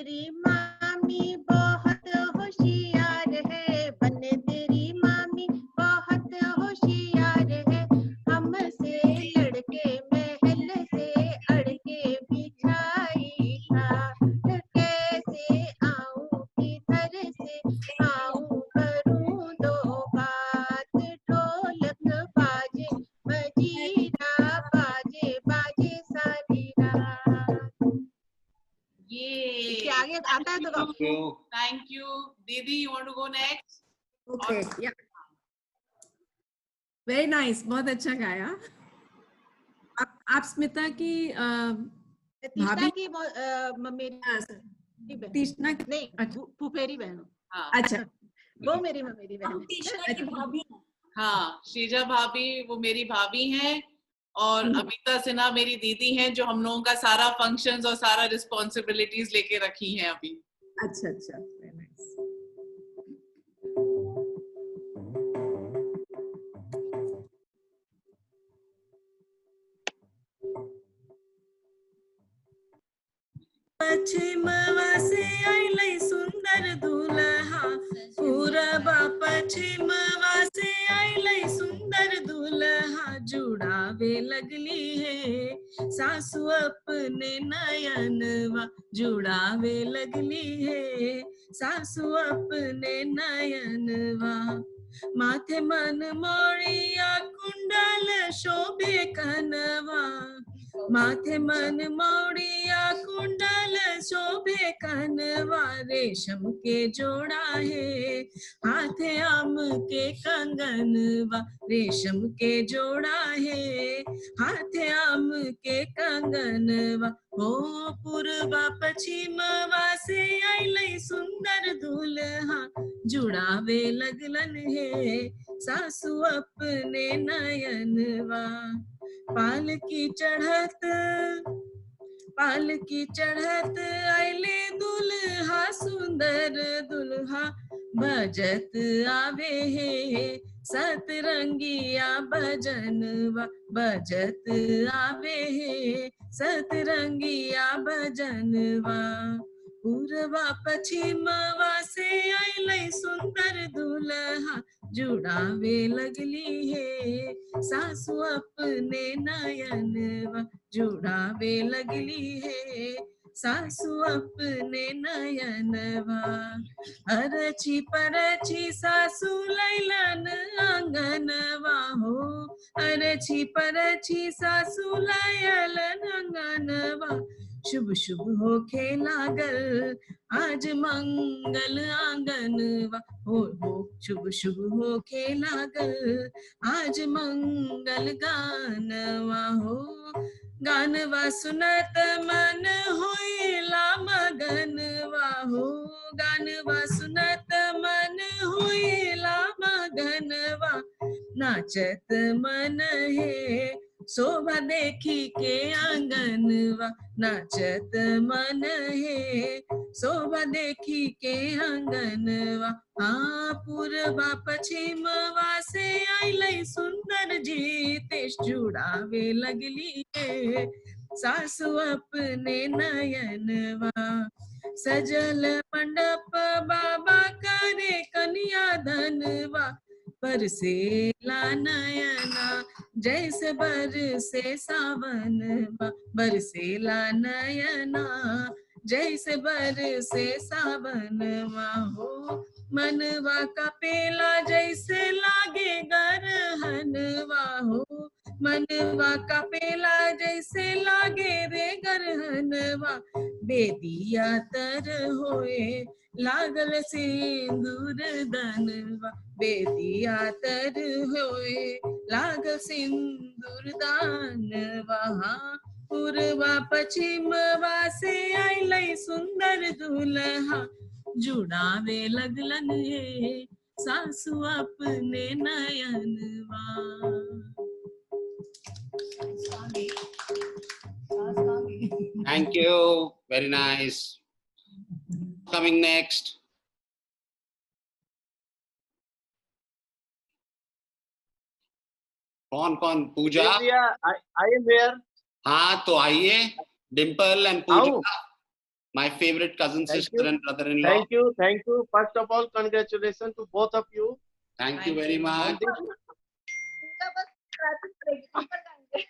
तेरी मामी बहुत होशियार है, बन तेरी मामी बहुत होशियार है, हमसे लड़के महल से अड़के बिछाई खाट, कैसे आऊं किधर से आऊं करूं दो बात, ढोलक बाजे मजीरा बाजे बाजे सारी रात। इसके आगे आता है तो गाओ। Thank you. Didi, you want to go next? Okay, yeah. Very nice. बहुत अच्छा गाया। आप स्मिता की तीसरा की मेरी तीसरा नहीं फुफेरी बहन। अच्छा, वो मेरी ममेरी बहन है। तीसरा की भाभी। हाँ, श्रीजा भाभी वो मेरी भाभी हैं और अमिता सिन्हा मेरी दीदी हैं, जो हम लोगों का सारा फंक्शंस और सारा रिस्पॉन्सिबिलिटीज लेके रखी हैं अभी। अच्छा अच्छा, very nice. पश्चिमवा से आइलै सुंदर दुल्हा, पूरबा पश्चिमवा से आइलै सुंदर दुल्हा, जुड़ावे लगली है सासु अपने नयनवा, जुड़ावे लगली है सासु अपने नयनवा, माथे मन मोड़िया कुंडल शोभे कनवा, माथे मन मौड़िया कुंडल शोभे कनवा, रेशम के जोड़ा है हाथे आम के कंगनवा, रेशम के जोड़ा है हाथे आम के कंगनवा, हो पूर्वा पश्चिमवा से आइलै सुंदर दुल्हा, जुड़ावे लगलन है सासु अपने नयनवा, पालकी चढ़त आइले दुल्हा, सुंदर दुल्हा बजत आवे है सतरंगिया भजनवा, बजत आवे है सतरंगिया भजनवा, पूर्वा पश्चिमवा से आइलै सुंदर दुल्हा, जुड़ावे लगली है सासु अपने नयनवा, जुड़ावे लगली है सासु अपने नयनवा, अरची परची सासु लैलन आंगनवा, हो अरची परची सासु लैलन आंगनवा, शुभ शुभ होखे लागल आज मंगल आंगनवा, हो शुभ शुभ होखे लागल आज मंगल गानवा, हो गानवा सुनत मन होइला मगनवा, हो गानवा सुनत मन होइला मगनवा, नाचत मन है शोभा देखी के आंगनवा, नाचत मन है शोभा देखी के आंगनवा, हाँ पूर्वा पश्चिमवा से आइलै सुंदर जीतेश, जुड़ावे लगली है सासु अपने नयनवा, सजल मंडप बाबा करे कन्या धनवा, बरसेला नयना जैसे बरसे सावनवा, बरसेला नयना जैसे बरसे सावनवा, हो मनवा का पेला जैसे लागे गरहनवा, हो मनवा का पेला जैसे लागे रे गरहनवा, बेदिया तर होए लागल सिंदूर दानवा, बेदिया तर होए लागल सिंदूर दानवा, पूर्वा पश्चिमवा से आइलै सुंदर दुल्हा, जुड़ावे लगलन है सासु अपने नयनवा। Thank you. Very nice. Coming next. कौन कौन? पूजा? I am here. हाँ तो आइए, Dimple and Pooja. My favorite cousin, Thank sister, you. and brother-in-law. Thank you. Thank you. First of all, congratulations to both of you. Thank you very much. उनका बस traffic रहेगी, ऊपर जाएंगे।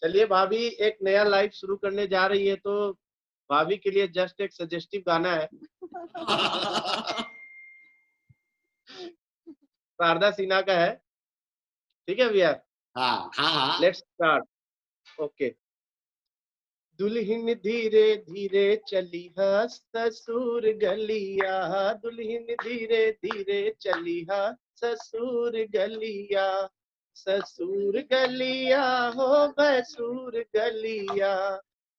चलिए भाभी एक नया लाइफ शुरू करने जा रही है, तो भाभी के लिए जस्ट एक सजेस्टिव गाना है। शारदा सिन्हा का है, ठीक है भैया? हाँ हाँ हाँ। Let's start. ओके। दुल्हन धीरे धीरे चली हा ससुर गलिया, दुल्हन धीरे धीरे चली हा ससुर गलिया, ससुर गलिया हो भसुर गलिया,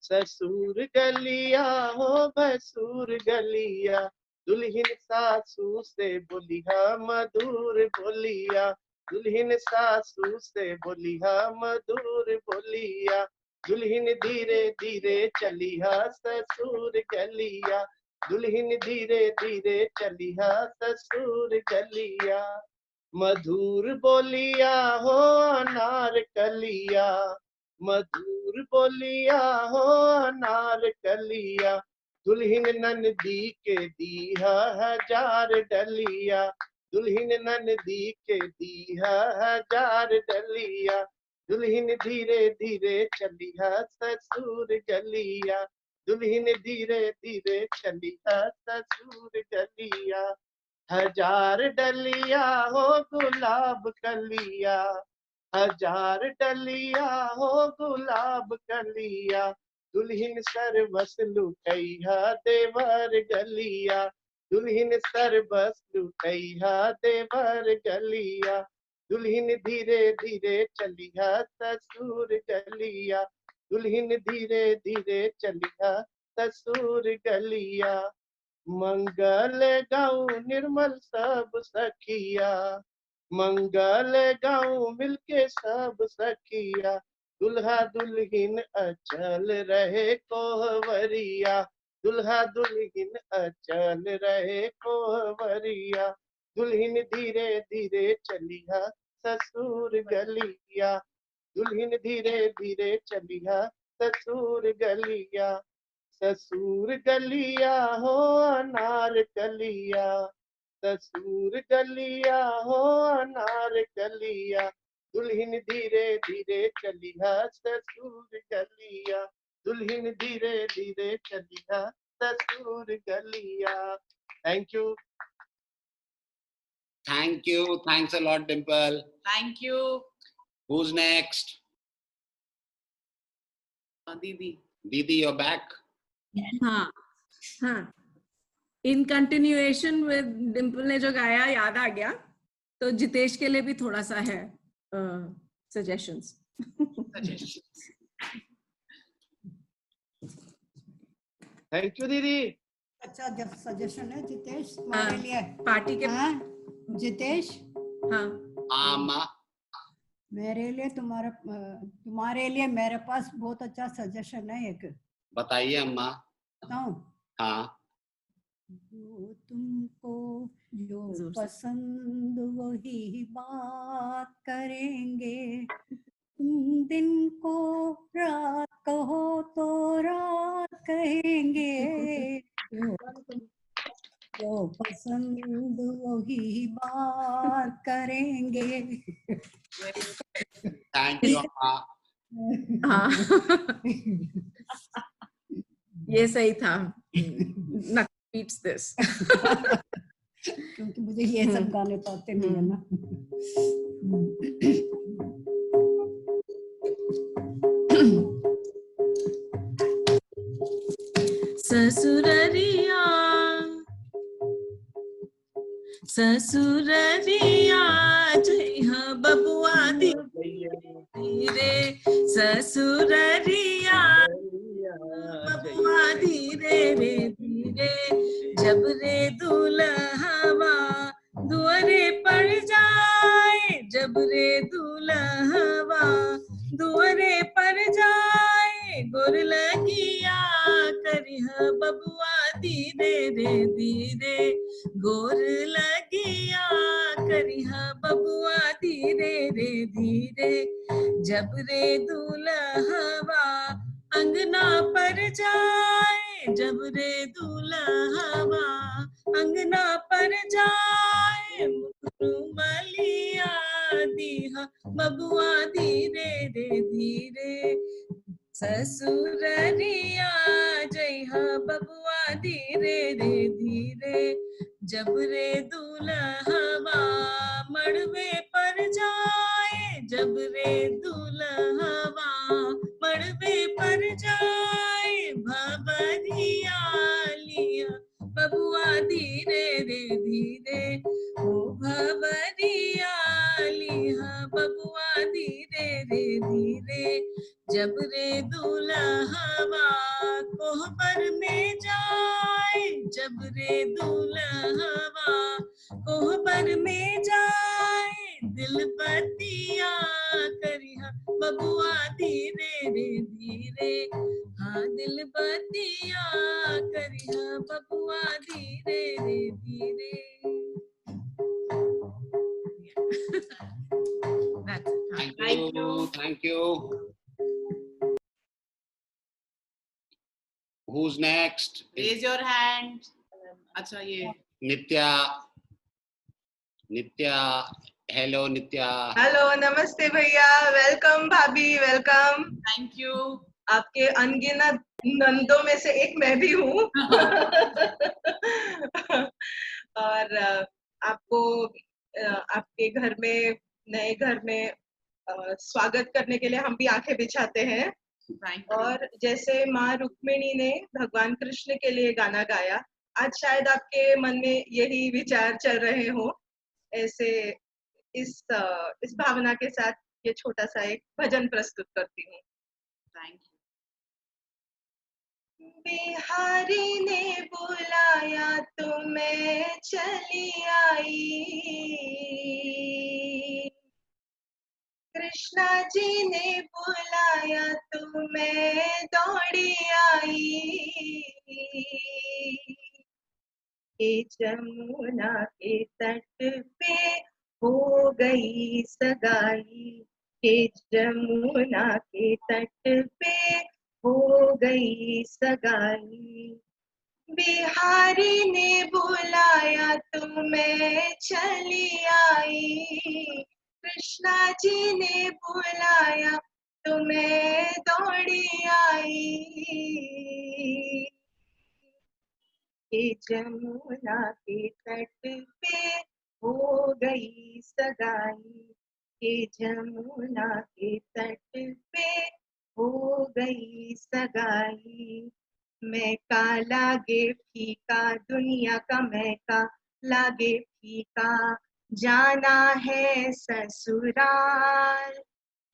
ससुर गलिया हो भसुर गलिया, दुल्हन सासू से बोलिया मधुर बोलिया, दुल्हन सासू से बोलिया मधुर बोलिया, दुल्हन धीरे धीरे चलिया ससुर गलिया, दुल्हन धीरे धीरे चलिया ससुर गलिया, मधुर बोलिया हो अनार कलिया, मधुर बोलिया हो अनार कलिया, दुल्हन ननदी के दीहा हजार डलिया, दुल्हन ननदी के दीहा हजार डलिया, दुल्हन धीरे धीरे चलिया ससुर गलिया, दुल्हन धीरे धीरे चलिया ससुर गलिया, हजार डलिया हो गुलाब कलिया, हजार डलिया हो गुलाब कलिया, दुल्हन सरबस लुटैया देवर गलिया, दुल्हन सरबस लुटैया देवर गलिया, दुल्हन धीरे धीरे चलिया ससुर गलिया, दुल्हन धीरे धीरे चलिया ससुर गलिया, मंगल गाँव निर्मल सब सखिया, मंगल गाँव मिलके सब सखिया, दुल्हा दुल्हन अचल रहे कोहवरिया, दुल्हा दुल्हन अचल रहे कोहवरिया, दुल्हन धीरे धीरे चलिया ससुर गलिया, दुल्हन धीरे धीरे चलिया ससुर गलिया, ससुर गलिया हो अनार कलिया, ससुर गलिया हो अनार कलिया, दुल्हन धीरे धीरे चलिया ससुर गलिया, दुल्हन धीरे धीरे चलिया ससुर गलिया। Thank you. Thank you. Thanks a lot, Dimple. Thank you. Who's next? Didi. Didi, you're back. हाँ हाँ, इन कंटिन्यूएशन विद डिम्पल ने जो गाया याद आ गया, तो जितेश के लिए भी थोड़ा सा है सजेशंस। थैंक यू दीदी। अच्छा, जब सजेशन है जितेश तुम्हारे लिए पार्टी के, हाँ जितेश, हाँ माँ, मेरे लिए तुम्हारे लिए मेरे पास बहुत अच्छा सजेशन है एक। बताइए अम्मा। बताऊं? हाँ। जो तुमको जो पसंद वही बात करेंगे, तुम दिन को रात कहो तो रात कहेंगे, जो पसंद वही बात करेंगे। थैंक यू अम्मा। हाँ ये सही था। Nothing beats this. क्योंकि मुझे ये सब गाने तो आते नहीं है ना। ससुररिया ससुररिया जइहा बबुआ धीरे, ससुररिया बबुआ धीरे रे धीरे, जब रे दुल्हवा दुआरे पड़ जाए, जब रे दुल्हवा दुआरे पड़ जाए, गोर लगिया करिहा बबुआ धीरे रे धीरे, गोर लगिया करिहा बबुआ धीरे रे धीरे, जब रे दुल्हवा अंगना पर जाए जब रे दुल्हवा, अंगना पर जाए मुकुरुमलिया दिहा बबुआ धीरे रे धीरे, ससुररिया जइहा बबुआ धीरे रे धीरे, जब रे दुल्हवा मड़वे पर जाए, जब रे दुल्हवा मड़वे पर जाए, भवरिया लिया बबुआ धीरे रे धीरे, ओ भवरिया लिया बबुआ धीरे रे धीरे, जब रे दुल्हवा कोहबर में जाए, जब रे दुल्हवा कोहबर में जाए, दिल बतिया करिहा बबुआ धीरे रे धीरे, हाँ दिल बतिया करिहा बबुआ धीरे रे धीरे। Thank you. Who's next? Raise your hand. अच्छा ये Nitya. Nitya. Hello Nitya. Hello, नमस्ते भैया, वेलकम भाभी, वेलकम। Thank you. आपके अनगिनत नंदों में से एक मैं भी हूँ। और आपको आपके घर में, नए घर में स्वागत करने के लिए हम भी आंखें बिछाते हैं। और जैसे माँ रुक्मिणी ने भगवान कृष्ण के लिए गाना गाया, आज शायद आपके मन में यही विचार चल रहे हो। ऐसे इस भावना के साथ ये छोटा सा एक भजन प्रस्तुत करती हूँ। Thank you. बिहारी ने बुलाया तो मैं चली आई, कृष्णा जी ने बुलाया तो मैं दौड़ी आई, ये जमुना के तट पे हो गई सगाई, ये जमुना के तट पे हो गई सगाई, बिहारी ने बुलाया तो मैं चली आई, कृष्णा जी ने बुलाया तो मैं दौड़ी आई, ये जमुना के तट पे हो गई सगाई, ये जमुना के तट पे हो गई सगाई, मैं का लागे फीका, दुनिया का मैं का लागे फीका, जाना है ससुराल,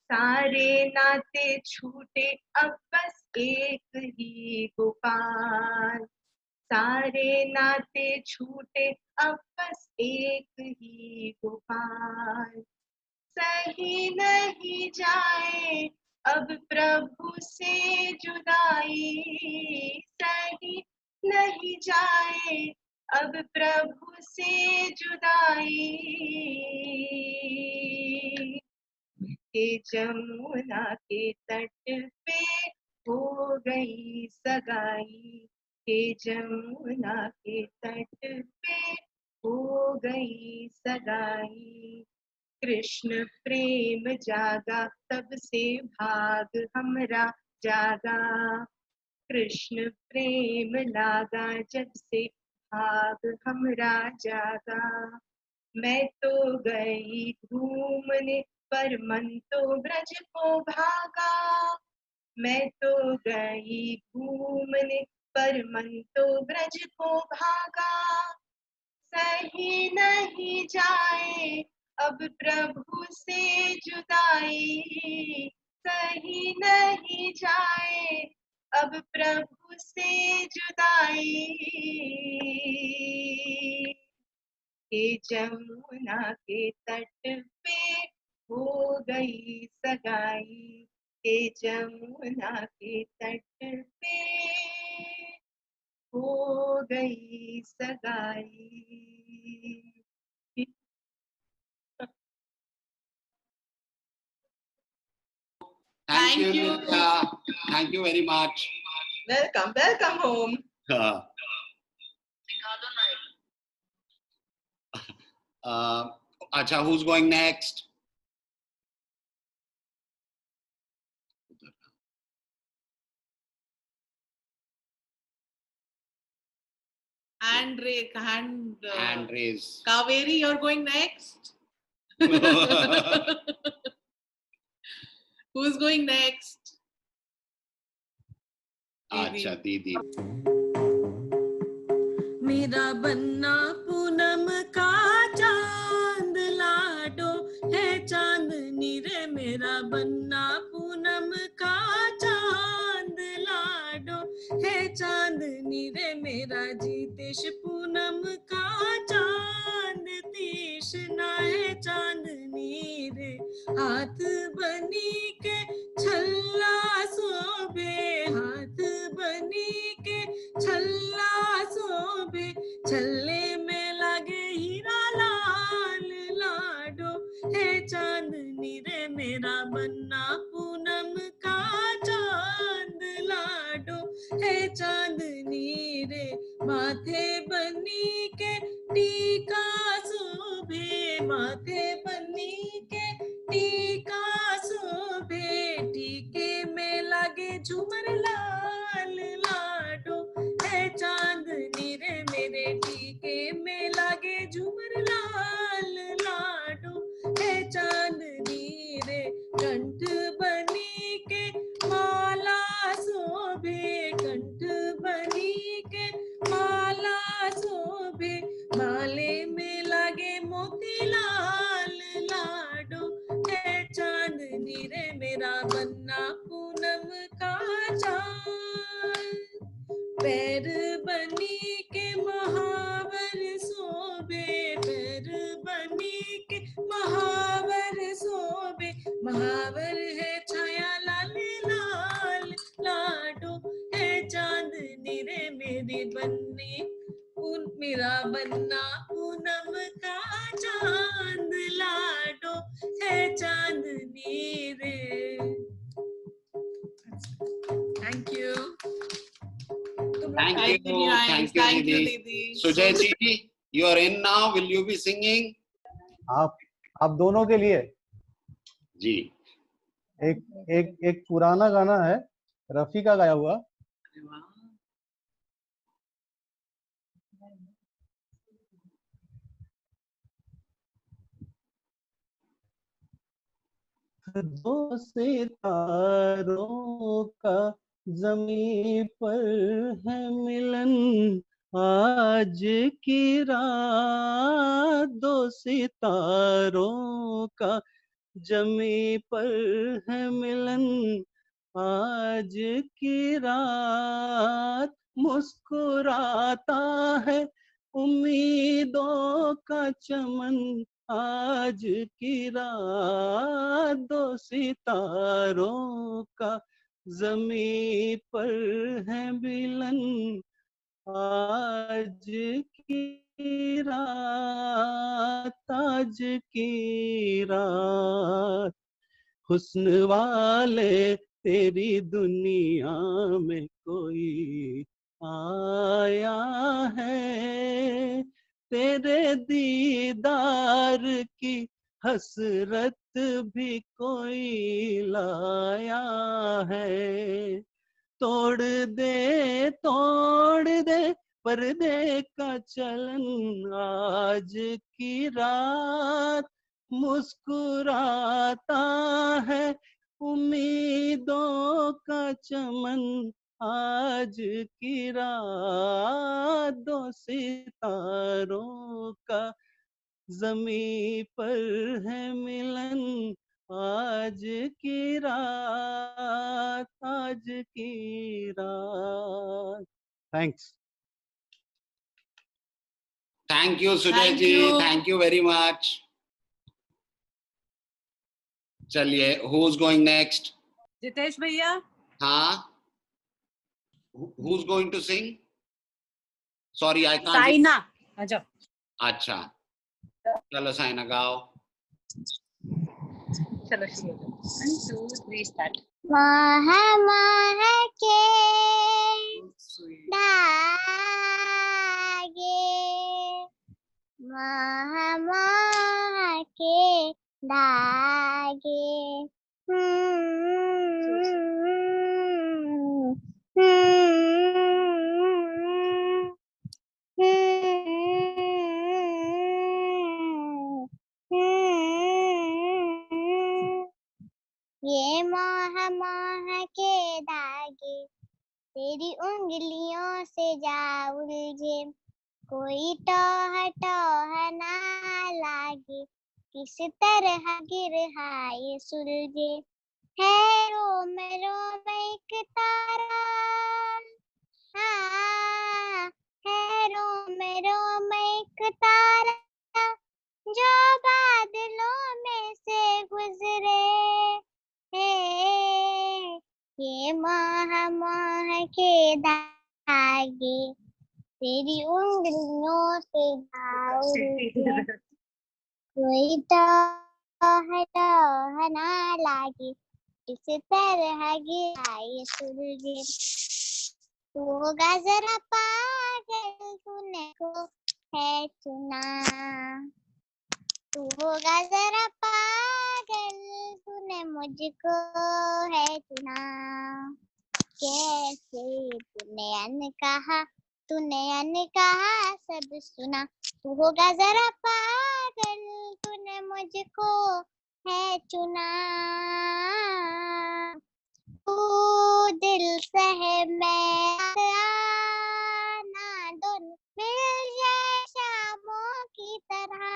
सारे नाते छूटे अब बस एक ही गोपाल, सारे नाते छूटे अब बस एक ही गोपाल, सही नहीं जाए अब प्रभु से जुदाई, सही नहीं जाए अब प्रभु से जुदाई, ये जमुना के तट पे हो गई सगाई, ये जमुना के तट पे हो गई सगाई, कृष्ण प्रेम जागा तब से भाग हमरा जागा, कृष्ण प्रेम लागा जब से भाग हमरा जागा, मैं तो गई घूमने पर मन तो ब्रज को भागा, मैं तो गई घूमने पर मन तो ब्रज को भागा, सही नहीं जाए अब प्रभु से जुदाई, सही नहीं जाए अब प्रभु से जुदाई, ये जमुना के तट पे हो गई सगाई, ये जमुना के तट पे हो गई सगाई। Thank you, Nitya. Thank you very much. Welcome home. Acha, who's going next? Hand raise. Kaveri, you're going next. Who's going next? Acha, Didi. मेरा बन्ना पूनम का चांद लाडो है चांदनी रे मेरा बन्ना पूनम का चांद लाडो है चांदनी रे मेरा जीतेश पूनम का चांद तीष्णा है चांदनी रे हाथ बनी के छल्ला शोभे हाथ बनी के छल्ला शोभे छल्ले में लगे हीरा लाल लाडो है चांदनी रे मेरा बन्ना पूनम का चांद लाडो है चांदनी रे माथे बनी के टीका शोभे माथे बनी के टीका शोभे टीके में लगे झूमर लाल लाडो है चांदनी रे मेरे टीके में लगे झूमर लाल लाडो है चांदनी रे कंठ बनी के माला शोभे कंठ बनी के माला शोभे माले में लगे मोती लाल लाडो है चांदनी रे मेरा बन्ना पूनम का चांद पैर बनी के महावर शोभे पैर बनी के महावर शोभे महावर है छाया लाल लाल लाडो है चांदनी रे मेरी बन्नी मेरा बन्ना पूनम का चांद लाडो है चांदनी रे. Thank you. Thank you, Didi. Sujay ji, you are in now. Will you be singing? आप दोनों के लिए जी एक पुराना गाना है रफी का गाया हुआ. दो सितारों का ज़मीं पर है मिलन आज की रात दो सितारों का ज़मीं पर है मिलन आज की रात मुस्कुराता है उम्मीदों का चमन आज की रात दो सितारों का ज़मीं पर है मिलन आज की रात हुस्न वाले तेरी दुनिया में कोई आया है तेरे दीदार की हसरत भी कोई लाया है तोड़ दे पर्दे का चलन आज की रात मुस्कुराता है उम्मीदों का चमन आज की रात दो सितारों का ज़मीं पर है मिलन आज की रात thanks. Thank you, Sujay ji. Thank you very much. चलिए, who's going next? जितेश भैया. हाँ. Who's going to sing? Sorry, I can't. Saina. अच्छा. चलो साइना गाओ. चलो शुरू करो 1 2 3 स्टार्ट मोह मोह के धागे मोह मोह के धागे ये मोह मोह के धागे तेरी उंगलियों से जा उलझे कोई टोह टोह ना लागे किस तरह गिर हाय सुलझे है रोम रोम एक तारा हाँ है रोम रोम एक तारा जो बादलों में से गुजरे ये मोह मोह के धागे तेरी उंगलियों से जा कोई टोह टोह ना लागे किस तरह गिराए सुलझे तू होगा जरा पागल तूने को है चुना तू होगा जरा पागल तूने मुझको है चुना कैसे तूने कहा सब सुना तू होगा जरा पागल तूने मुझको है चुना तू दिल से है मैं आना दोनों मिल जाए शामों की तरह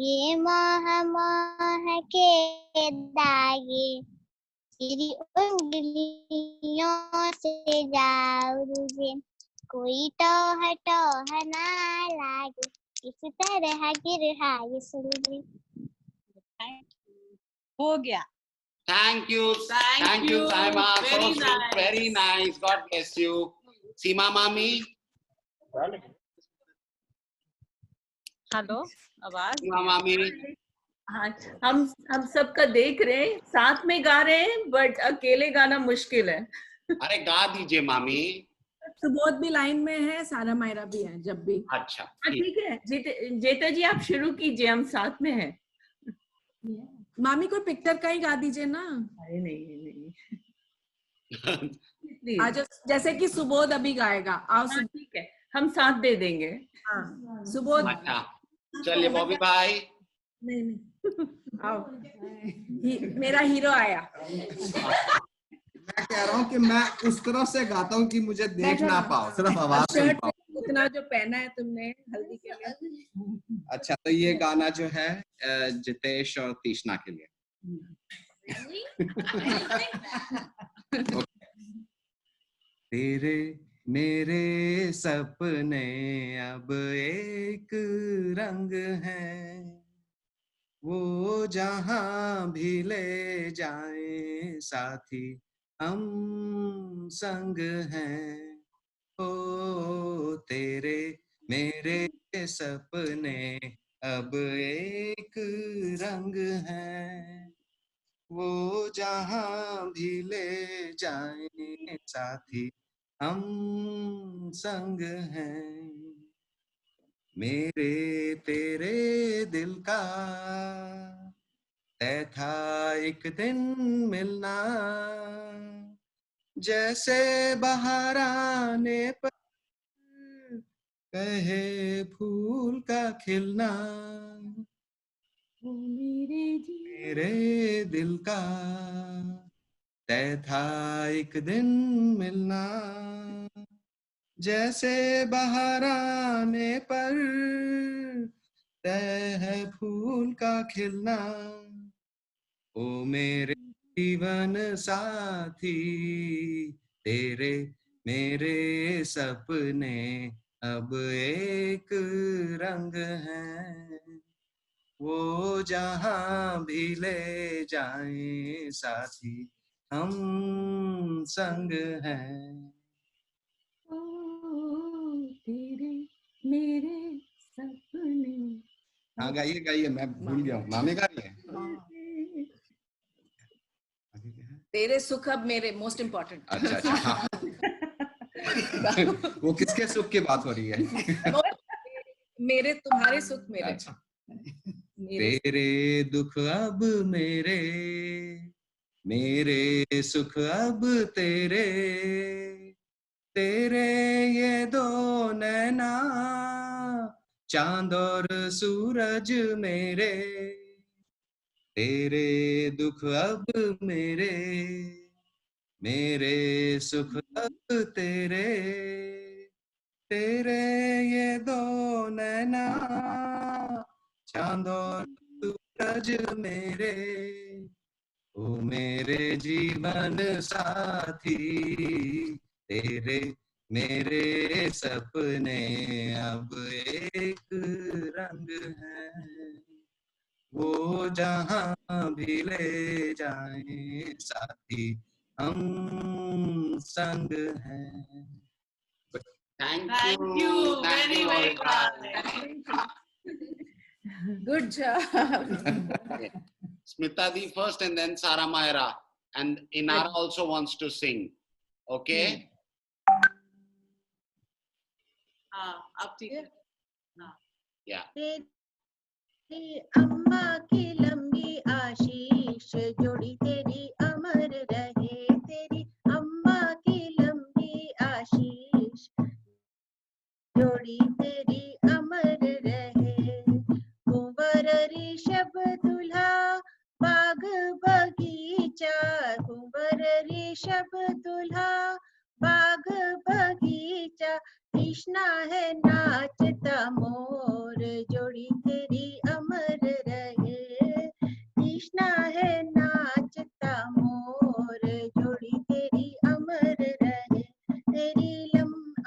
ये मोह मोह के धागे तेरी उंगलियों से जा उलझे कोई टोह टोह ना लागे किस तरह गिर हाय सुलझे हो गया Thank you, Saima. So sweet, very nice. God bless you. Seema Mami. Hello आवाज Seema Mami. हाँ हम सबका देख रहे हैं साथ में गा रहे हैं बट अकेले गाना मुश्किल है अरे गा दीजिए मामी सुबोध भी लाइन में है सारा मायरा भी है जब भी अच्छा ठीक है जेता जी आप शुरू कीजिए हम साथ में हैं मामी कोई पिक्चर का ही गा दीजिए ना अरे नहीं आज जैसे कि सुबोध अभी गाएगा आओ ठीक है हम साथ दे देंगे हाँ सुबोध अच्छा चलिए बॉबी भाई नहीं आओ मेरा हीरो आया मैं कह रहा हूँ कि मैं उस तरह से गाता हूँ कि मुझे देख ना पाओ सिर्फ आवाज सुन पाओ उतना जो पहना है तुमने हल्दी के लिए अच्छा तो ये गाना जो है जितेश और तीष्णा के लिए तेरे मेरे सपने अब एक रंग हैं वो जहां भी ले जाए साथी हम संग हैं ओ तेरे मेरे सपने अब एक रंग हैं वो जहां भी ले जाए साथी हम संग हैं मेरे तेरे दिल का तय था एक दिन मिलना जैसे बहार आने पर कहे फूल का खिलना मेरे दिल का तय था एक दिन मिलना जैसे बहार आने पर तय है फूल का खिलना ओ मेरे जीवन साथी तेरे मेरे सपने अब एक रंग हैं वो जहां भी ले जाए साथी हम संग हैं तेरे मेरे सपने हाँ गाइए गाइए मैं भूल गया हूँ मामी गा रही है तेरे सुख अब मेरे, मोस्ट इम्पोर्टेंट। अच्छा अच्छा हाँ। वो किसके सुख की बात हो रही है? मेरे तुम्हारे सुख मेरे। अच्छा। तेरे दुख अब मेरे, मेरे सुख अब तेरे, तेरे ये दो नैना चांद और सूरज मेरे, तेरे दुख अब मेरे, मेरे सुख अब तेरे, तेरे ये दो नैना चांद और सूरज मेरे, ओ मेरे जीवन साथी, तेरे मेरे सपने अब एक रंग है, वो जहां भी ले जाए साथी हम संग हैं। Thank you very very Monica. Good job. Okay. Smita Di first and then Sara Maira, and Inara also wants to sing. Okay? अब ठीक है। Yeah. तेरी अम्मा की लंबी आशीष जोड़ी तेरी अमर रहे, तेरी अम्मा की लंबी आशीष जोड़ी तेरी अमर रहे, कुंवर ऋषभ दुल्हा बाग बगीचा, कुंवर ऋषभ दुल्हा बाग बगीचा, कृष्णा है नाचता मोर जोड़ी तेरी अमर रहे, कृष्णा है नाचता मोर जोड़ी तेरी अमर रहे, तेरी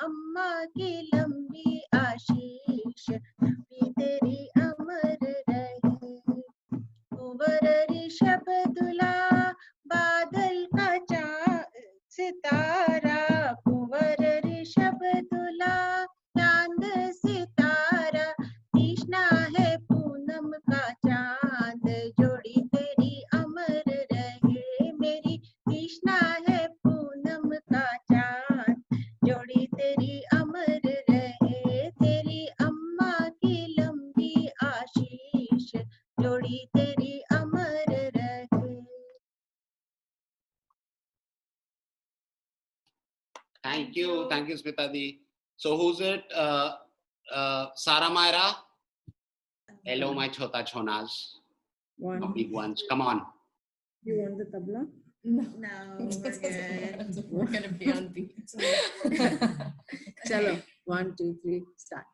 अम्मा की लंबी आशीष भी तेरी अमर रहे, कुंवर ऋषभ दुल्हा बादल का सितारा, कुंवर ऋषभ दुल्हा चांद सितारा, कृष्णा है पूनम का चांद जोड़ी तेरी अमर रहे, मेरी कृष्णा है पूनम का चांद जोड़ी तेरी अमर रहे, तेरी अम्मा की लंबी आशीष जोड़ी तेरी अमर रहे। Thank you, Smita Di. So who's it? Sara Maira. Hello, my chota chonas. The big ones. Come on. You want the tabla? No, we're good. We're gonna be on beat. चलो 1 2 3 start.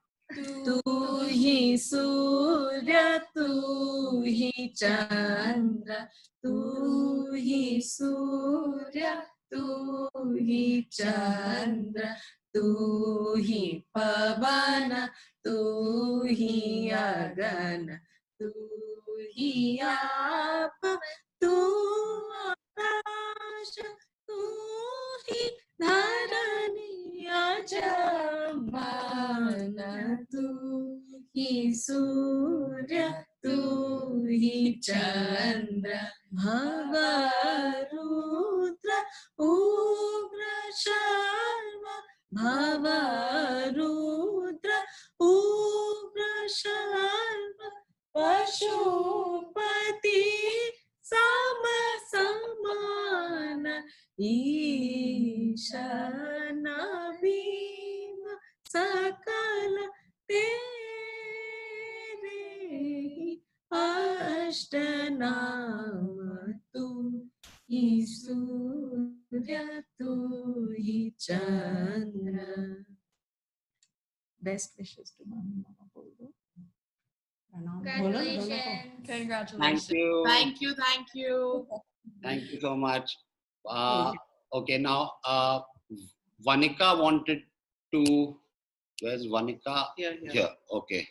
तू ही सूर्य तू ही चंद्र, तू ही सूर्य तू ही चंद्र, तू ही पवन तू ही अगन, तू ही आप तू आकाश, तू ही धरनी जमान, तू ही सूर्य तू ही चंद्र, भव रुद्र उग्र शर्व, भव रुद्र उग्र शर्व, पशुपति सम समान, ईशन भीम सकल तेरे ही अष्ट नाम, तू ही सूर्य तू ही चंद्र। बेस्ट विशेस टू मम्मी मामा बोल दो। Congratulations. Thank you. Thank you. Thank you. Thank you so much. Okay, now Vanika wanted to. Where's Vanika? Here. Okay.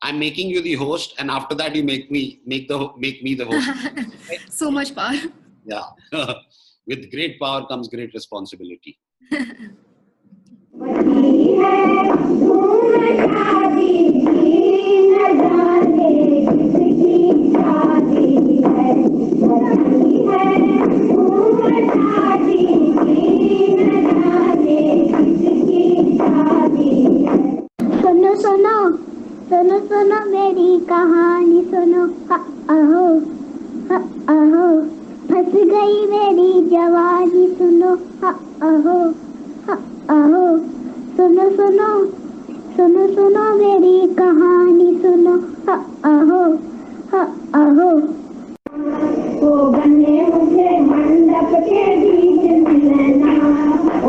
I'm making you the host, and after that you make me the host. So much power. Yeah. With great power comes great responsibility. शादी कहानी सुनो अहो अहो फंस गई मेरी जवानी सुनो अहो अहो सुनो सुनो सुनो सुनो मेरी कहानी सुनो अहो अहो ओ बने मुझे मंडप के बीच मिलना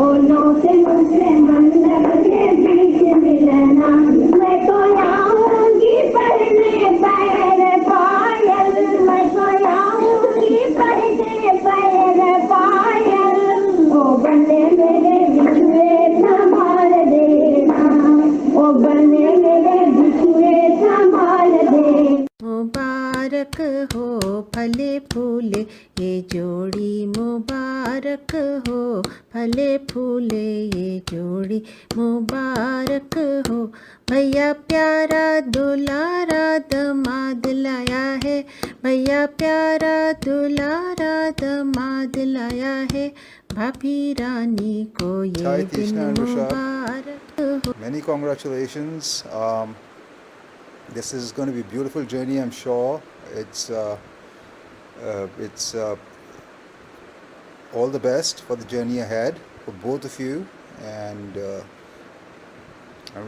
ओ नो से मुझे मंडप के बीच मिलना मैं तो आऊंगी पहने पैर पायल मैं तो आऊंगी पहने पैर पायल ओ बने मेरे बिछुए संभाल देना ओ बने मेरे बिछुए संभाल दे मुबारक हो फले फूले ये जोड़ी मुबारक हो फले फूले ये जोड़ी मुबारक हो भैया प्यारा दुलारा दमाद लाया है भैया प्यारा दुलारा दमाद लाया है भाभी रानी को ये Hi, दिन Tishna and Rishabh. मुबारक हो Many congratulations. This is going to be a beautiful journey, I'm sure. It's all the best for the journey ahead for both of you. And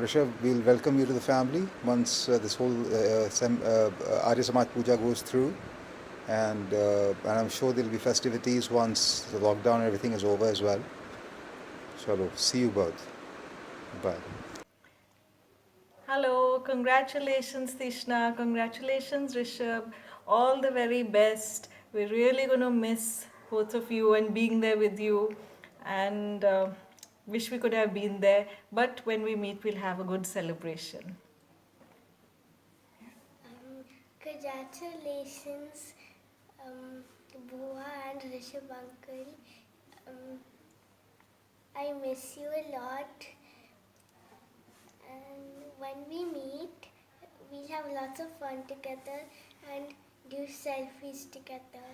Rishabh, we'll welcome you to the family once this whole Arya Samaj Puja goes through. And I'm sure there'll be festivities once the lockdown and everything is over as well. Chalo, see you both. Bye. Hello, congratulations Tishna, congratulations Rishabh, all the very best. We're really going to miss both of you and being there with you, and wish we could have been there, but when we meet we'll have a good celebration. Congratulations Bua and Rishabh uncle. I miss you a lot. And when we meet, we'll have lots of fun together and do selfies together.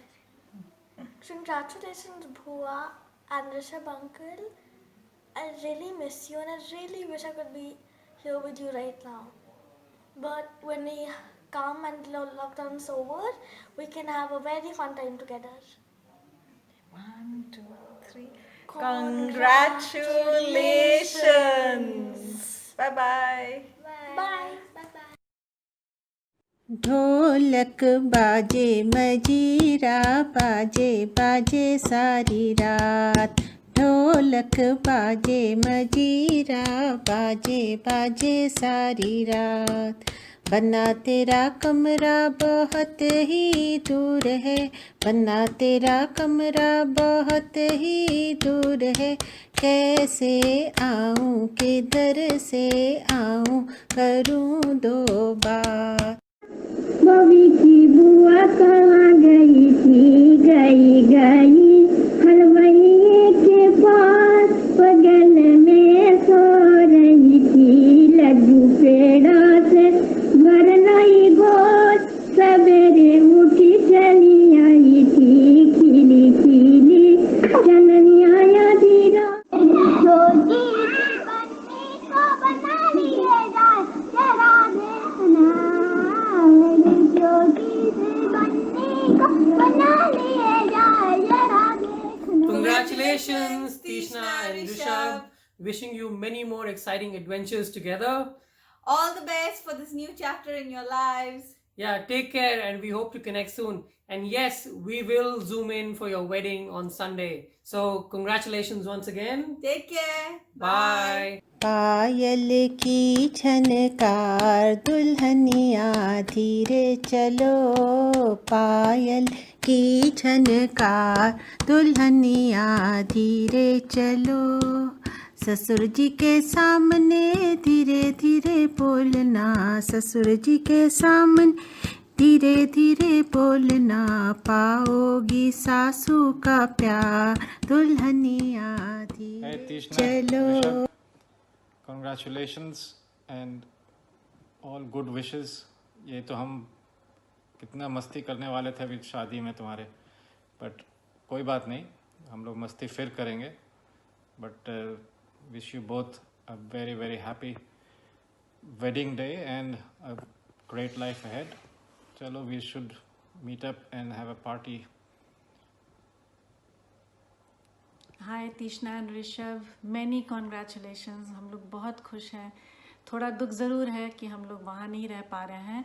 Congratulations, Bhua and Rishabh uncle. I really miss you and I really wish I could be here with you right now. But when we come and lockdown is over, we can have a very fun time together. 1, 2, 3. Congratulations. Bye-bye. Bye. ढोलक बाजे मजीरा बाजे बाजे सारी रात ढोलक बाजे मजीरा बाजे बाजे सारी रात बना तेरा कमरा बहुत ही दूर है बना तेरा कमरा बहुत ही दूर है कैसे आऊं किधर से आऊं करूं दो बात बबी की बुआ कहाँ गई थी गई हलवाई के पास बगल में सो रही थी लड्डू पेड़ा से भरनाई गोद सवेरे उठी चली आई थी खिली खिली जननिया या धीरा Congratulations, Tishna and Rishabh. Wishing you many more exciting adventures together. All the best for this new chapter in your lives. Yeah, take care and we hope to connect soon. And yes, we will zoom in for your wedding on Sunday. So, congratulations once again. Take care. Bye. पायल की झनकार दुल्हनिया धीरे चलो पायल की झनकार दुल्हनिया धीरे चलो ससुर जी के सामने धीरे धीरे बोलना ससुर जी के सामने धीरे धीरे बोलना पाओगी सासू का प्यार दुल्हनिया धीरे चलो Congratulations and all good wishes. ये तो हम कितना मस्ती करने वाले थे अभी शादी में तुम्हारे, बट कोई बात नहीं, हम लोग मस्ती फिर करेंगे. But wish you both a very very happy wedding day and a great life ahead. Chalo, we should meet up and have a party. Hi Tishna and Rishabh, many congratulations. हम लोग बहुत खुश हैं. थोड़ा दुख ज़रूर है कि हम लोग वहाँ नहीं रह पा रहे हैं,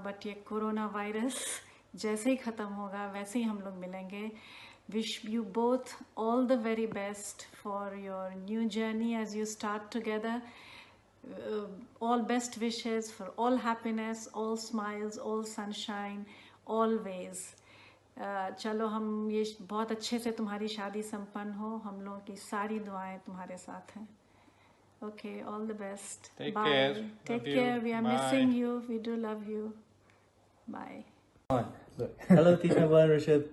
बट ये कोरोना वायरस जैसे ही ख़त्म होगा वैसे ही हम लोग मिलेंगे. Wish you both all the very best for your new journey as you start together. All best wishes for all happiness, all smiles, all sunshine, always. चलो हम ये बहुत अच्छे से तुम्हारी शादी संपन्न हो. हम लोगों की सारी दुआएं तुम्हारे साथ हैं. Okay, all the best. Take Bye. care. Take Love care. you. We are Bye. missing you. We do love you. Bye. Hello, Tishna and Rishabh.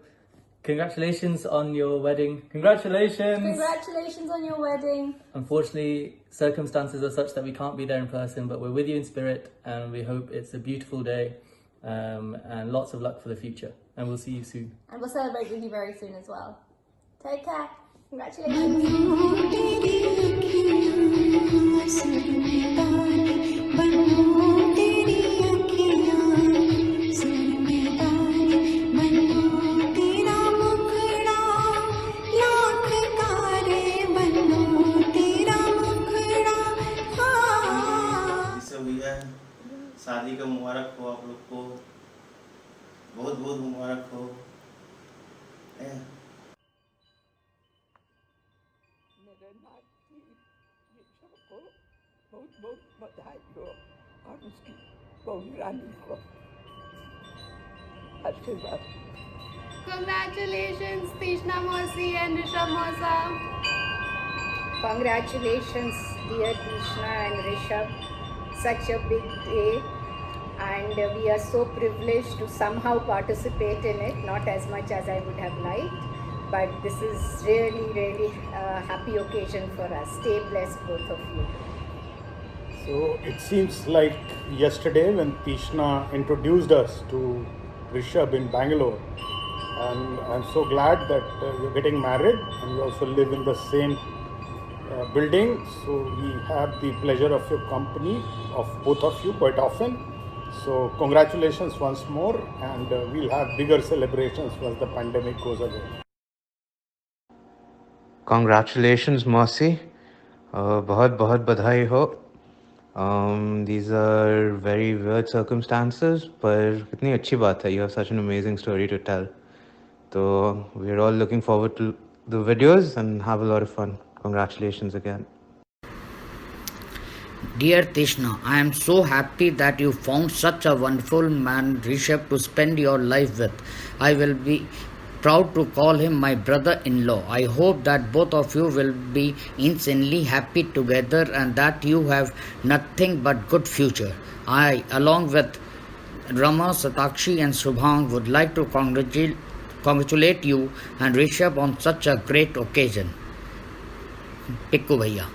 Congratulations on your wedding. Congratulations! Congratulations on your wedding. Unfortunately, circumstances are such that we can't be there in person, but we're with you in spirit, and we hope it's a beautiful day, and lots of luck for the future. And we'll see you soon. And we'll celebrate with you very soon as well. Take care. शादी का मुबारक हो आप लोग को, बहुत बहुत मुबारक हो. मेरे नाती ऋषभ को बहुत बहुत बधाई हो और उसकी बहू रानी को आशीर्वाद. Congratulations, Tishna Mosi and Rishabh Mosa. Congratulations, dear Tishna and Rishabh. Such a big day, and we are so privileged to somehow participate in it. Not as much as I would have liked, but this is really a happy occasion for us. Stay blessed, both of you. So it seems like yesterday when Tishna introduced us to Rishabh in Bangalore, and I'm so glad that you're getting married and you also live in the same building. So we have the pleasure of your company, of both of you, quite often. So congratulations once more, and we'll have bigger celebrations once the pandemic goes away. Congratulations, Mosi. बहुत बहुत बधाई हो. These are very weird circumstances, पर कितनी अच्छी बात है. You have such an amazing story to tell. So we're all looking forward to the videos and have a lot of fun. Congratulations again. Dear Tishna, I am so happy that you found such a wonderful man, Rishabh, to spend your life with. I will be proud to call him my brother-in-law. I hope that both of you will be insanely happy together and that you have nothing but good future. I, along with Rama, Satakshi and Subhang, would like to congratulate you and Rishabh on such a great occasion. Pikku Bhaiya.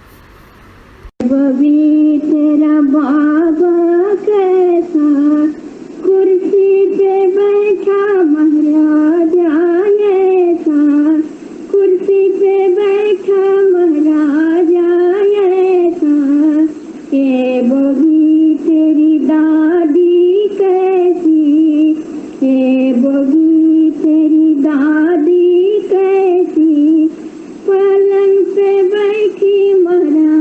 तेरा बाबा कैसा कुर्सी पे बैठा महाराजा ऐसा कुर्सी पे बैठा महाराजा ऐसा ये बोगी तेरी दादी कैसी ये बोगी तेरी दादी कैसी पलंग पे बैठी महारानी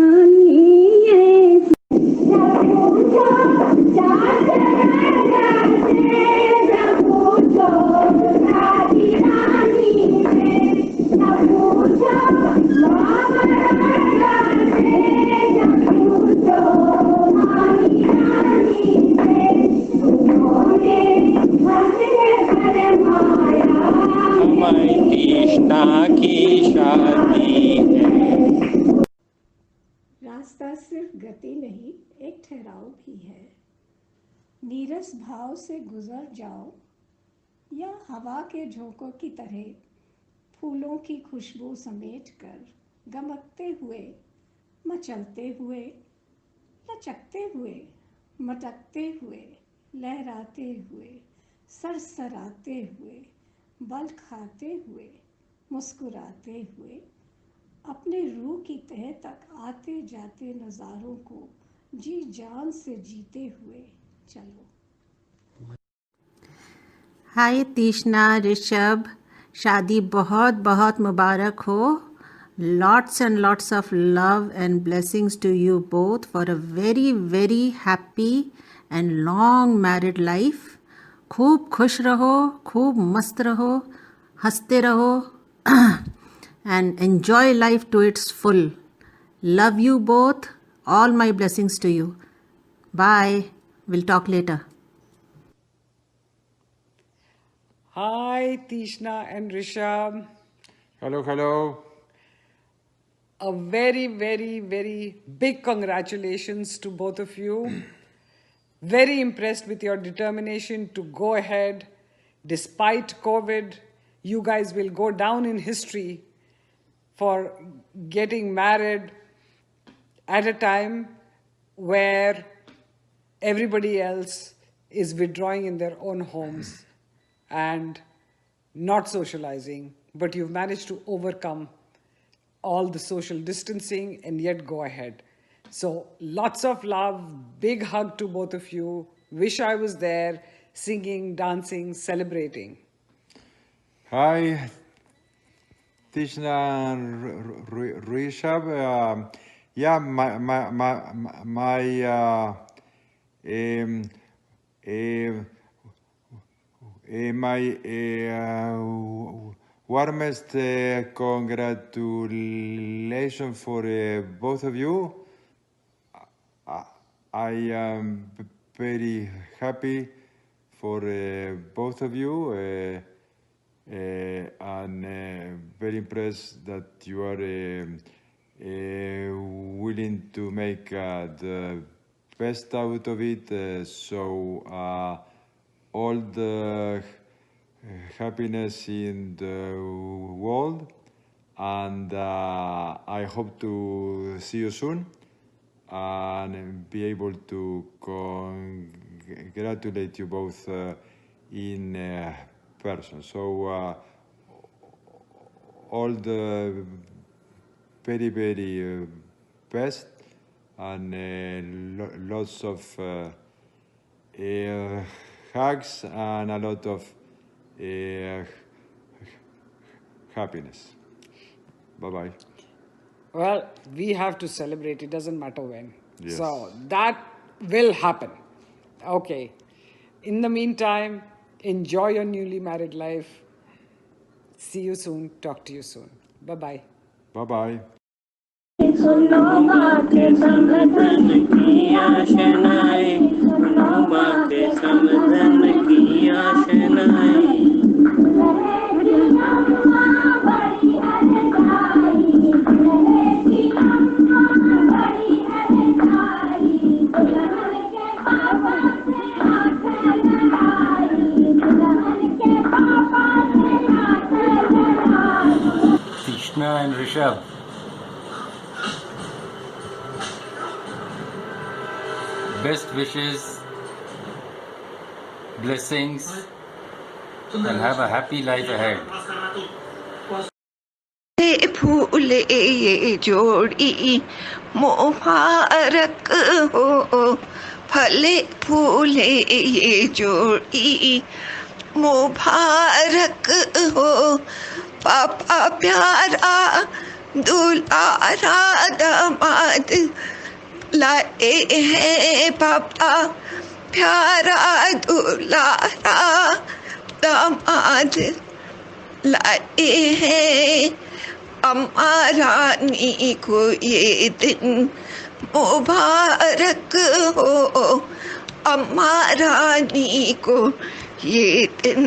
रास्ता सिर्फ गति नहीं, एक ठहराव भी है. नीरस भाव से गुजर जाओ या हवा के झोंकों की तरह फूलों की खुशबू समेट कर गमकते हुए, मचलते हुए, लचकते हुए, मटकते हुए, लहराते हुए, सरसराते हुए, बल खाते हुए, मुस्कुराते हुए, अपने रूह की तह तक आते जाते नज़ारों को जी जान से जीते हुए चलो हाय तीष्णा, ऋषभ, शादी बहुत बहुत मुबारक हो. Lots and lots of love and blessings to you both for a very very happy and long married life. खूब खुश रहो, खूब मस्त रहो, हंसते रहो and enjoy life to its full. Love you both. All my blessings to you. Bye. We'll talk later. Hi, Tishna and Rishabh. Hello, hello. A very, very, very big congratulations to both of you. Very impressed with your determination to go ahead. Despite COVID, you guys will go down in history for getting married at a time where everybody else is withdrawing in their own homes and not socializing, but you've managed to overcome all the social distancing and yet go ahead. So lots of love, big hug to both of you. Wish I was there, singing, dancing, celebrating. Hi, Tishna and Rishabh. Yeah, my warmest congratulations for both of you. I am very happy for both of you and very impressed that you are willing to make the best out of it. So all the happiness in the world, and I hope to see you soon and be able to congratulate you both in person. So all the very, very best, and lots of hugs and a lot of happiness. Bye-bye. Well, we have to celebrate. It doesn't matter when. Yes. So that will happen. Okay. In the meantime, enjoy your newly married life. See you soon. Talk to you soon. Bye-bye. Bye-bye. सुनो बातें समझन की आशनाएं, सुनो बातें समझन की आशनाएं। बड़ी हरजाई, रहेगी अम्मा बड़ी हरजाई, दुल्हन के पापा से हाथ लगाई, दुल्हन के पापा से हाथ लगाई। Tishna and Rishabh. Best wishes, blessings, and have a happy life ahead. फूल ये जोड़ी मुबारक हो, फले फूले ये जोड़ी मुबारक हो, पापा प्यारा दुलारा दामाद लाए हैं, पापा प्यारा दुलारा दामाद लाए हैं। अम्मा रानी को ये दिन मुबारक हो, अम्मा रानी को ये दिन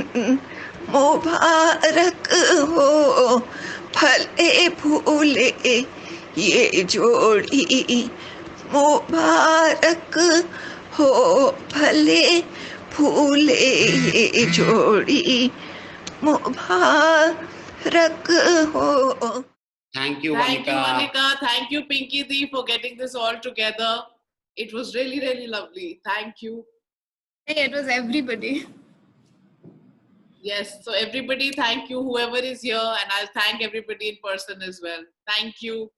मुबारक हो, फले फूले ये जोड़ी मुबारक हो, फले फूले ये जोड़ी मुबारक हो। Thank you, Thank you, Vanika. Vanika. Thank you, Pinky Dee, for getting this all together. It was really, really lovely. Thank you. Hey, it was everybody. Yes, so everybody, thank you, whoever is here, and I'll thank everybody in person as well. Thank you.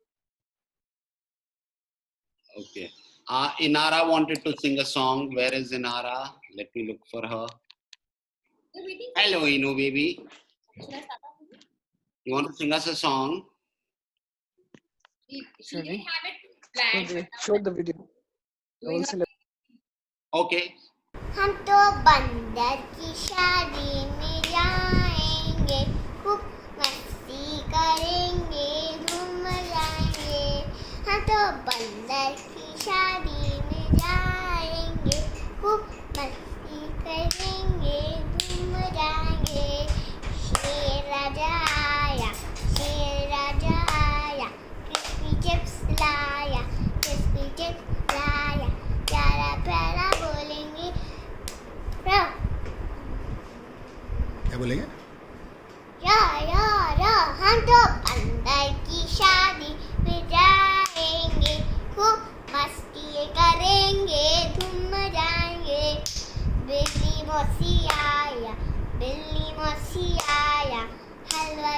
Okay. Inara wanted to sing a song. Where is Inara? Let me look for her. Hello, Inu baby. You want to sing us a song? Show the video. Okay. हम तो बंदर की शादी में जाएंगे, खूब मस्ती करेंगे, घूम जाएंगे। हम तो बंदर की शादी में जाएंगे, खूब मस्ती करेंगे, घूम जाएंगे। शेर राजा आया, शेर राजा आया, क्रिस्पी चिप्स लाया, क्रिस्पी चिप्स लाया, प्यारा प्यारा बोलेंगे। क्या बोलेंगे? या हम तो बंदर की शादी में जाएंगे, खूब मस्ती करेंगे, घूम जाएंगे। बिल्ली मौसी आया, बिल्ली मौसी आया, हलवा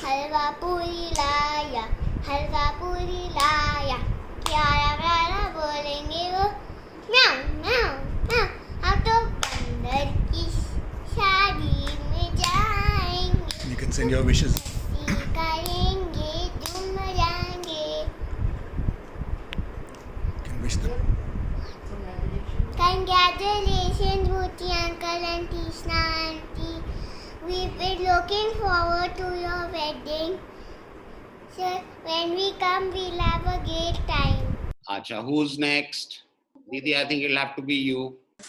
हलवा पूरी लाया, हलवा पूरी लाया, प्यारा प्यारा बोलेंगे वो। म्याऊ म्याऊ म्याऊ। हम तो बंदर की शादी में जाएंगे, You can send your wishes. करेंगे, घूम जाएंगे। You can wish them. Congratulations, Bhuti uncle and Krishna auntie. We've been looking forward to your wedding. So when we come, we'll have a great time. Acha, who's next? Didi, I think it'll have to be you.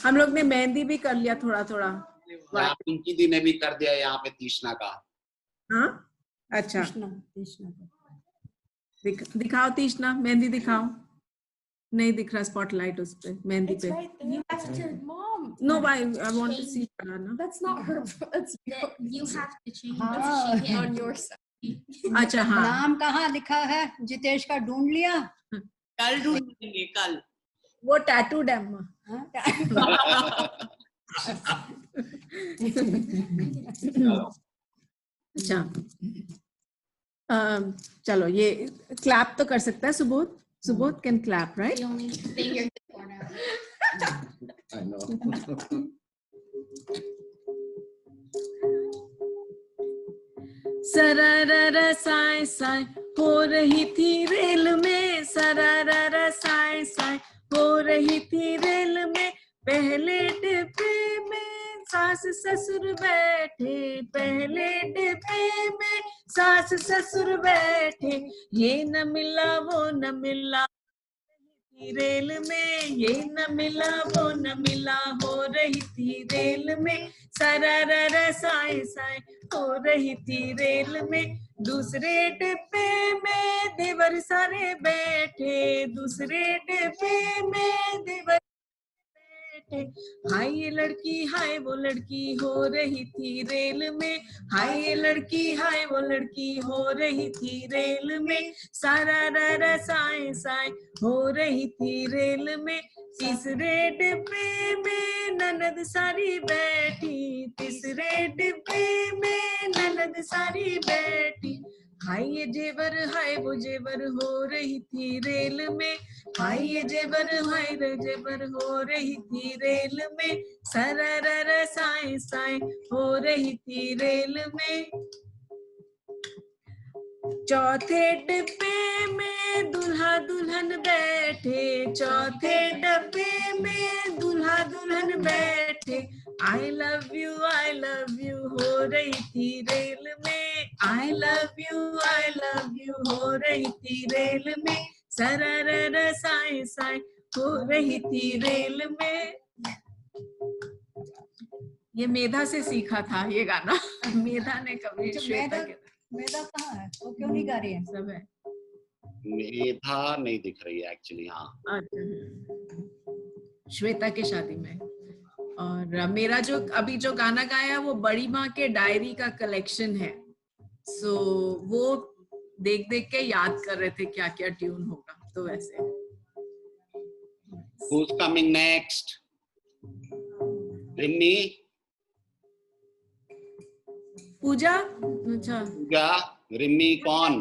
हम लोग ने मेहंदी भी कर लिया थोड़ा थोड़ा। यहाँ पिंकी दी ने भी कर दिया यहाँ पे तीष्णा का। हाँ अच्छा दिखाओ तीष्णा, मेहंदी दिखाओ। नहीं दिख रहा स्पॉटलाइट उस पे मेहंदी पे। No, I want to see Prana. That's not her. That's you have to change it on your side. अच्छा हाँ। नाम कहाँ लिखा है? जितेश का ढूंढ लिया? कल ढूंढेंगे कल। वो टैटू डैम। अच्छा चलो ये क्लैप तो कर सकता है Subodh. Subodh can clap right? The only thing you're good for now. I know. सरारा साय साय हो रही थी रेल में, सरारा साय साय हो रही थी रेल में, पहले डिब्बे में सास ससुर बैठे, पहले डिब्बे में सास ससुर बैठे, ये न मिला वो न मिला रेल में, ये न मिला वो न मिला, हो रही थी रेल में, सरारा साय साय हो रही थी रेल में। दूसरे डिब्बे में देवर सारे बैठे, दूसरे डिब्बे में देवर बैठे, हाय ये लड़की हाय वो लड़की हो रही थी रेल में, हाय ये लड़की हाय वो लड़की हो रही थी रेल में, सरारा साय साय हो रही थी रेल में। तीसरे डिब्बे में ननद सारी बैठी, तीसरे डिब्बे में ननद सारी बैठी, हाय ये जेवर हाय वो जेवर हो रही थी रेल में, हाय ये जेवर हाय रे जेवर हो रही थी रेल में, सरारा साय साय हो रही थी रेल में। चौथे डिब्बे में दूल्हा दुल्हन बैठे, चौथे डब्बे में दूल्हा दुल्हन बैठे, I love you हो रही थी रेल में, I love you हो रही थी रेल में, सरारा साय साय हो रही थी रेल में। ये मेधा से सीखा था ये गाना। मेधा ने कभी श्वेता के मेधा कहाँ है? वो क्यों नहीं गा रही है? सब है। मेधा नहीं दिख रही है एक्चुअली। हाँ श्वेता के शादी में। और मेरा जो अभी जो गाना गाया वो बड़ी माँ के डायरी का कलेक्शन है, सो वो देख देख के याद कर रहे थे क्या क्या ट्यून होगा, तो वैसे। Who's coming next? रिम्मी? पूजा? अच्छा पूजा, रिम्मी कौन?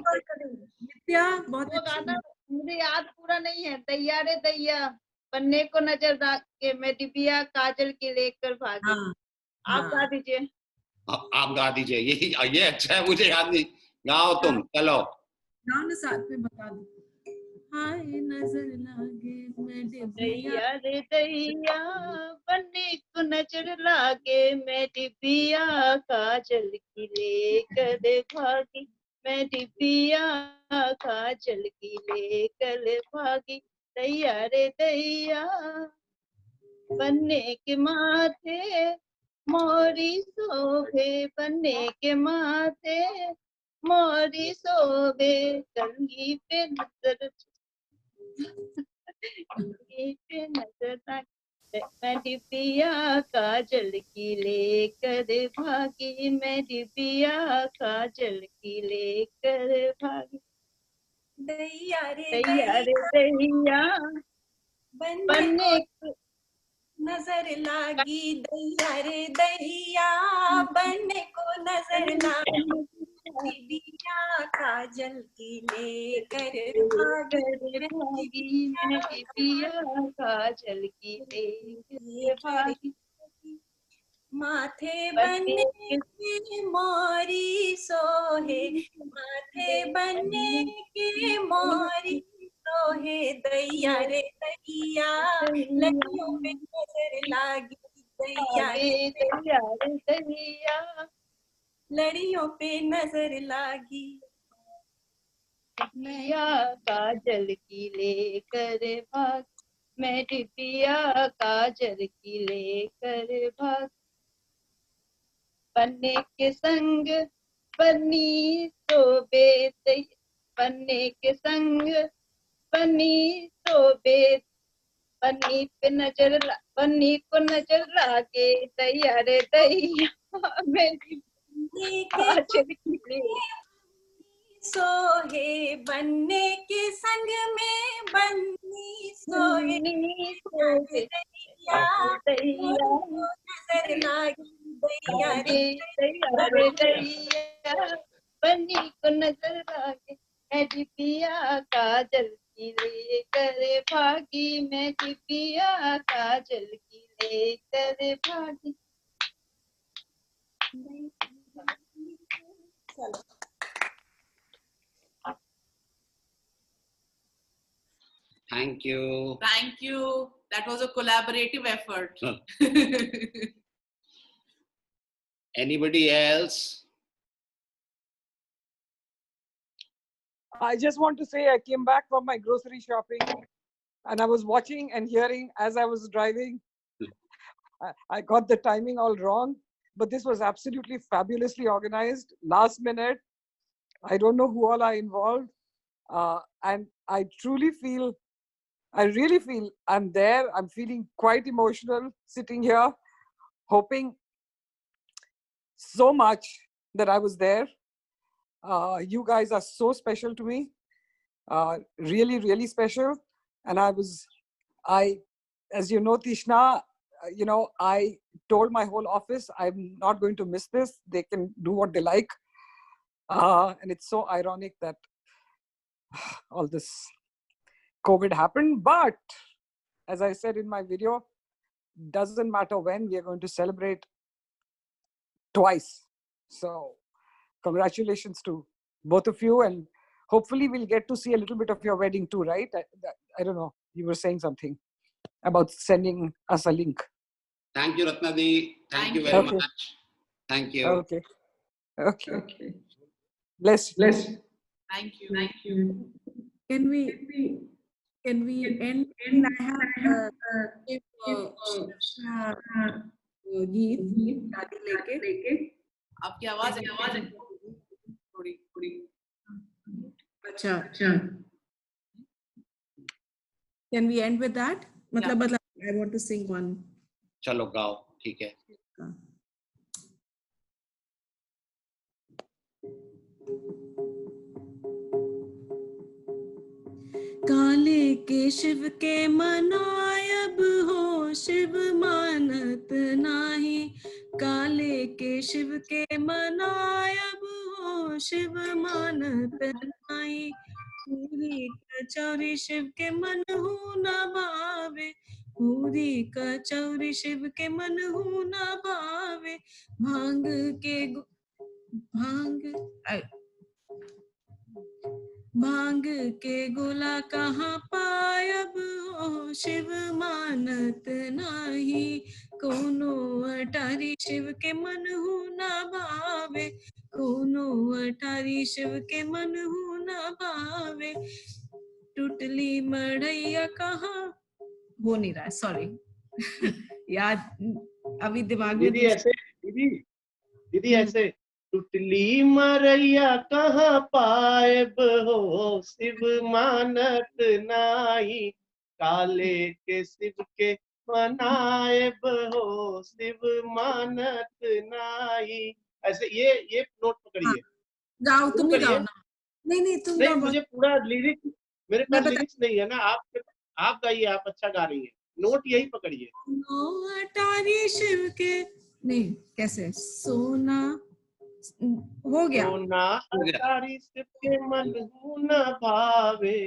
नित्या बहुत अच्छा। मुझे याद पूरा नहीं है। दैया रे दैया बनने को नजर रख के मैं डिबिया काजल की लेकर भागी। आप गा दीजिए। आप गा दीजिए। ये अच्छा है, मुझे याद नहीं। गाओ तुम, चलो। गाओ ना, साथ में बता दो। हाय नजर लागे मैं डिबिया दैया रे दैया बनने को नजर लागे मैं डिबिया काजल की लेकर भागी। मैं डिबिया काजल की लेकर भागी। दैया रे दैया बनने के माथे मोरी शोभे। बनने के माथे मोरी शोभे। कंघी पे नजर पे नजर मैं डिबिया काजल की लेकर भागी। मैं डिबिया काजल की लेकर भागी। दैया रे दैया रे दैया बनने को नजर लागी। दैया रे दैया बनने को नजर लागी। डिबिया काजल की लेकर भागी। मैं डिबिया काजल की लेकर भागी। माथे बनने के मोरी सोहे। माथे बनने के मोरी सोहे। दैया रे दैया लड़ियों पे नजर लागी। दैया रे दैया लड़ियों पे नजर लागी। डिबिया काजल की लेकर भाग। मैं डिबिया काजल की लेकर भाग। बनने के संग बनी शोभे। बनने के संग बनी शोभे। बनी पे नजर बनी को नजर लागे। दैया रे दैया मेरी काजल की लेकर सोहे। बनने के संग में बन्नी सोहे। नजर लागी। दैया रे बन्नी को नजर लागे। मैं डिबिया काजल की लेकर भागी। मैं डिबिया काजल की लेकर भागी। Thank you. Thank you. That was a collaborative effort. Anybody else? I just want to say I came back from my grocery shopping and I was watching and hearing as I was driving. I got the timing all wrong, but this was absolutely fabulously organized. Last minute, I don't know who all are involved. And I really feel I'm there. I'm feeling quite emotional sitting here, hoping so much that I was there. You guys are so special to me, really, really special. And as you know, Tishna, I told my whole office, I'm not going to miss this. They can do what they like. And it's so ironic that all this COVID happened. But as I said in my video, doesn't matter when, we are going to celebrate twice. So congratulations to both of you. And hopefully we'll get to see a little bit of your wedding too, right? I don't know. You were saying something about sending us a link. Thank you, Ratnadi. Thank you very much. Thank you. Okay. Bless. Thank you. Thank you. Can we end? I have गीत शादी लेके। आपकी आवाज थोड़ी। अच्छा। Can we end with that? मतलब I want to sing one. चलो गाओ, ठीक है। काले के शिव के मनायब हो शिव मानत नाही। काले के शिव के मनायब हो शिव मानत नाही। पूरी कचौरी शिव के मन हूँ न भावे, पूरी कचौरी शिव के मन हूँ न भावे, भांग के भांग के गोला कहाँ पायब हो, शिव मानत नाही, कोनो अटारी शिव के मन हूँ न भावे, कोनो अटारी शिव के मन हूँ न भावे, टुटली मड़ैया कहाँ, हो नहीं रहा है, सॉरी याद अभी दिमाग में दीदी ऐसे, दीदी ऐसे, टुटली मरैया कहाँ पाएब हो, शिव मानत नाही, काले के शिव के मनाएब हो, शिव मानत नाही। ऐसे ये नोट पकड़िए। गाओ, तुम ही गाओ ना। नहीं तुम नहीं, गाओ। मुझे पूरा लिरिक्स, मेरे पास लिरिक्स नहीं है ना, आप गाइए, आप अच्छा गा रही है, नोट यही पकड़िए। अटारी शिव के, नहीं कैसे, सोना हो गया, सोना अटारी शिव के मन हूँ न भावे,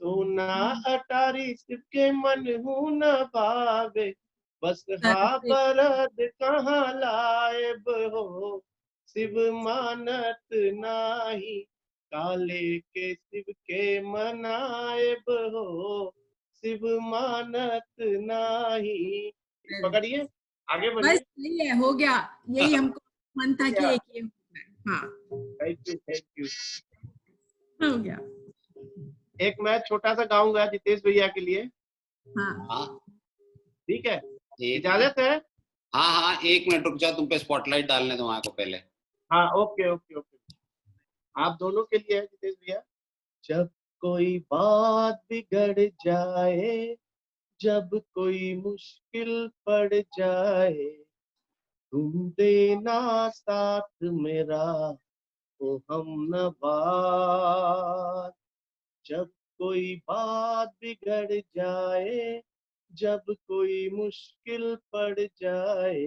सोना अटारी शिव के मन हूँ न भावे, बस हा बरद कहाँ लाएब हो, शिव मानत नाही, काले के शिव के मनाएब हो, शिव मानत नाही। पकड़िए, आगे बढ़िए। बस नहीं है, हो गया, यही हमको मन था कि एक ये, हाँ थैंक यू हो गया। एक मैं छोटा सा गाऊंगा जितेश भैया के लिए। हाँ ठीक है, इजाजत है? हाँ, 1 मिनट रुक जा, तुम पे स्पॉटलाइट डालने दो वहां को पहले। हाँ, ओके, आप दोनों के लिए है जितेश भैया। जब कोई बात बिगड़ जाए, जब कोई मुश्किल पड़ जाए, तुम देना साथ मेरा ओ हमनवा, जब कोई बात बिगड़ जाए, जब कोई मुश्किल पड़ जाए,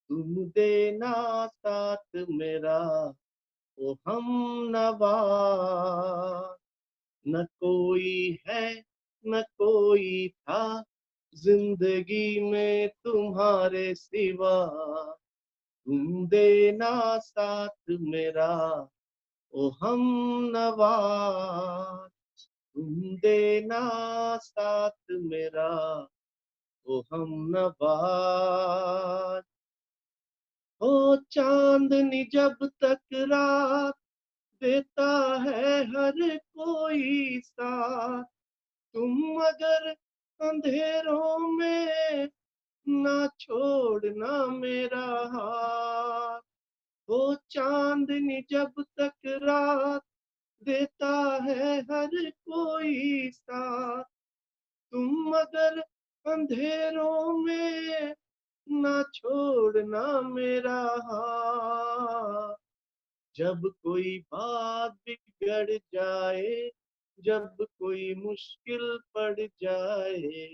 तुम देना साथ मेरा ओ हमनवा, न कोई है न कोई था जिंदगी में तुम्हारे सिवा, तुम देना साथ मेरा ओ हमनवा, तुम देना साथ मेरा ओ हमनवा। ओ चांदनी जब तक रात देता है हर कोई साथ, तुम अगर अंधेरों में ना छोड़ना मेरा हाथ, ओ चांदनी जब तक रात देता है हर कोई साथ, तुम अगर अंधेरों में ना छोड़ना मेरा हाथ, जब कोई बात बिगड़ जाए, जब कोई मुश्किल पड़ जाए,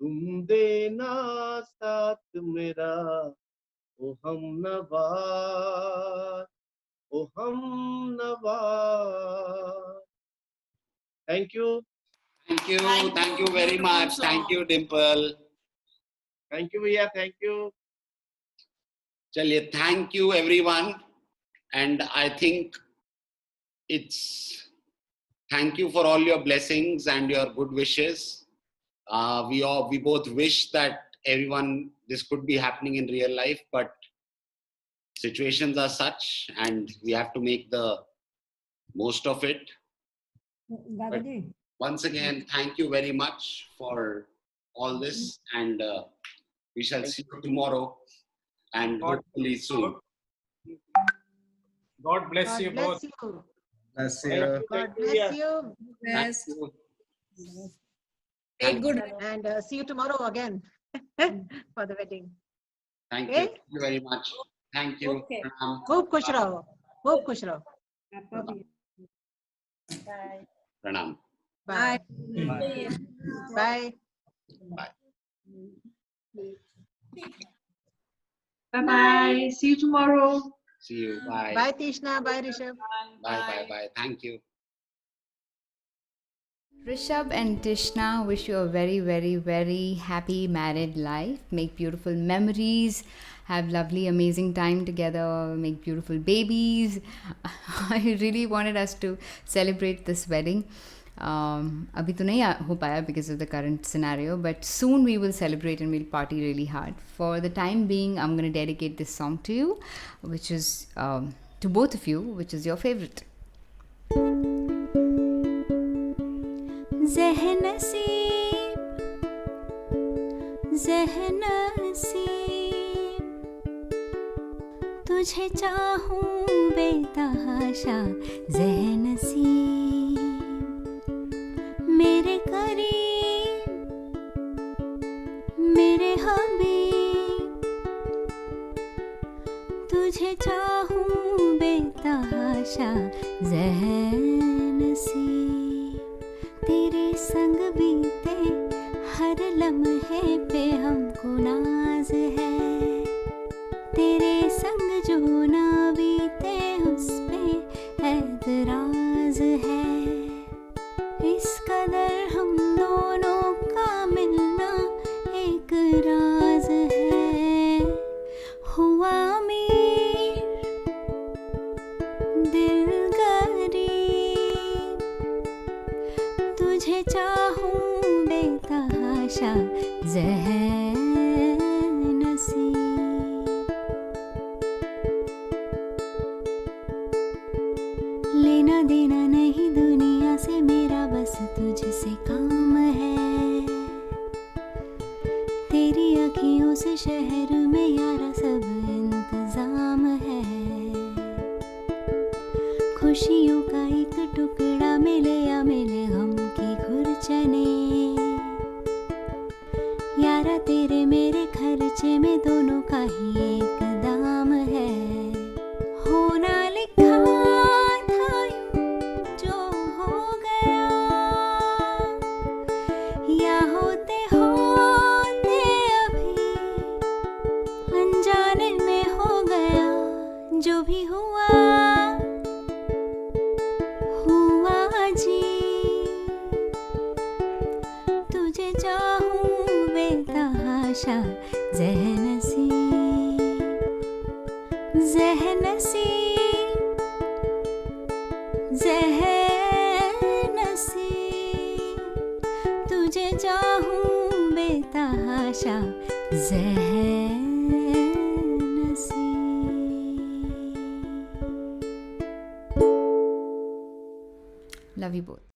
तुम देना साथ मेरा ओ हमनवा, ओ हमनवा। Thank you very much. Thank you, Dimple. Thank you भैया, थैंक यू। चलिए, thank you everyone, and I think it's thank you for all your blessings and your good wishes. We both wish that everyone, this could be happening in real life, but situations are such and we have to make the most of it. But once again, thank you very much for all this, and we shall see you tomorrow and hopefully soon. God bless you both. Bless you. God bless you. Thank you. Take good, and see you tomorrow again for the wedding. Thank Okay? you. Thank you very much. Thank you. Okay. Pranam. खूब खुश रहो, खूब खुश रहो. Bye. Pranam. Bye. Bye. Bye. See you tomorrow. See you. Bye. Bye, Tishna. Bye, Rishabh. Bye. Thank you. Rishabh and Tishna, wish you a very, very, very happy married life. Make beautiful memories. Have lovely, amazing time together. Make beautiful babies. I really wanted us to celebrate this wedding. अभी तो नहीं हो पाया because of the current scenario, but soon we will celebrate and we'll party really hard. For the time being, I'm going to dedicate this song to you, which is to both of you, which is your favorite. ज़हनसीब तुझे चाहूं बेतहाशा ज़हनसीब मेरे करीब मेरे हबीब तुझे चाहूं बेतहाशा ज़हनसीब तेरे संग बीते हर लम्हे पे हमको नाज है तेरे संग जो ना बीते उस पे एतराज है इस कदर हम दोनों का मिलना एक राज है हुआ अमीर दिल गरीब तुझे चाहूं बेतहाशा ज़हनसीब लेना देना नहीं दुनिया से मेरा बस तुझसे काम है तेरी अखियों से शहर में यारा सब इंतजाम है खुशियों का एक टुकड़ा मिले या मिले गम की खुरचने यारा तेरे मेरे खर्चे में दोनों का ही एक दाम है होना लिखा था यूं जो हो गया या होते होते अभी अनजाने में हो गया जो भी हुआ जी तुझे चाहूं बेतहाशा ज़हनसीब तुझे चाहूं बेतहाशा ज़हनसीब Love you both.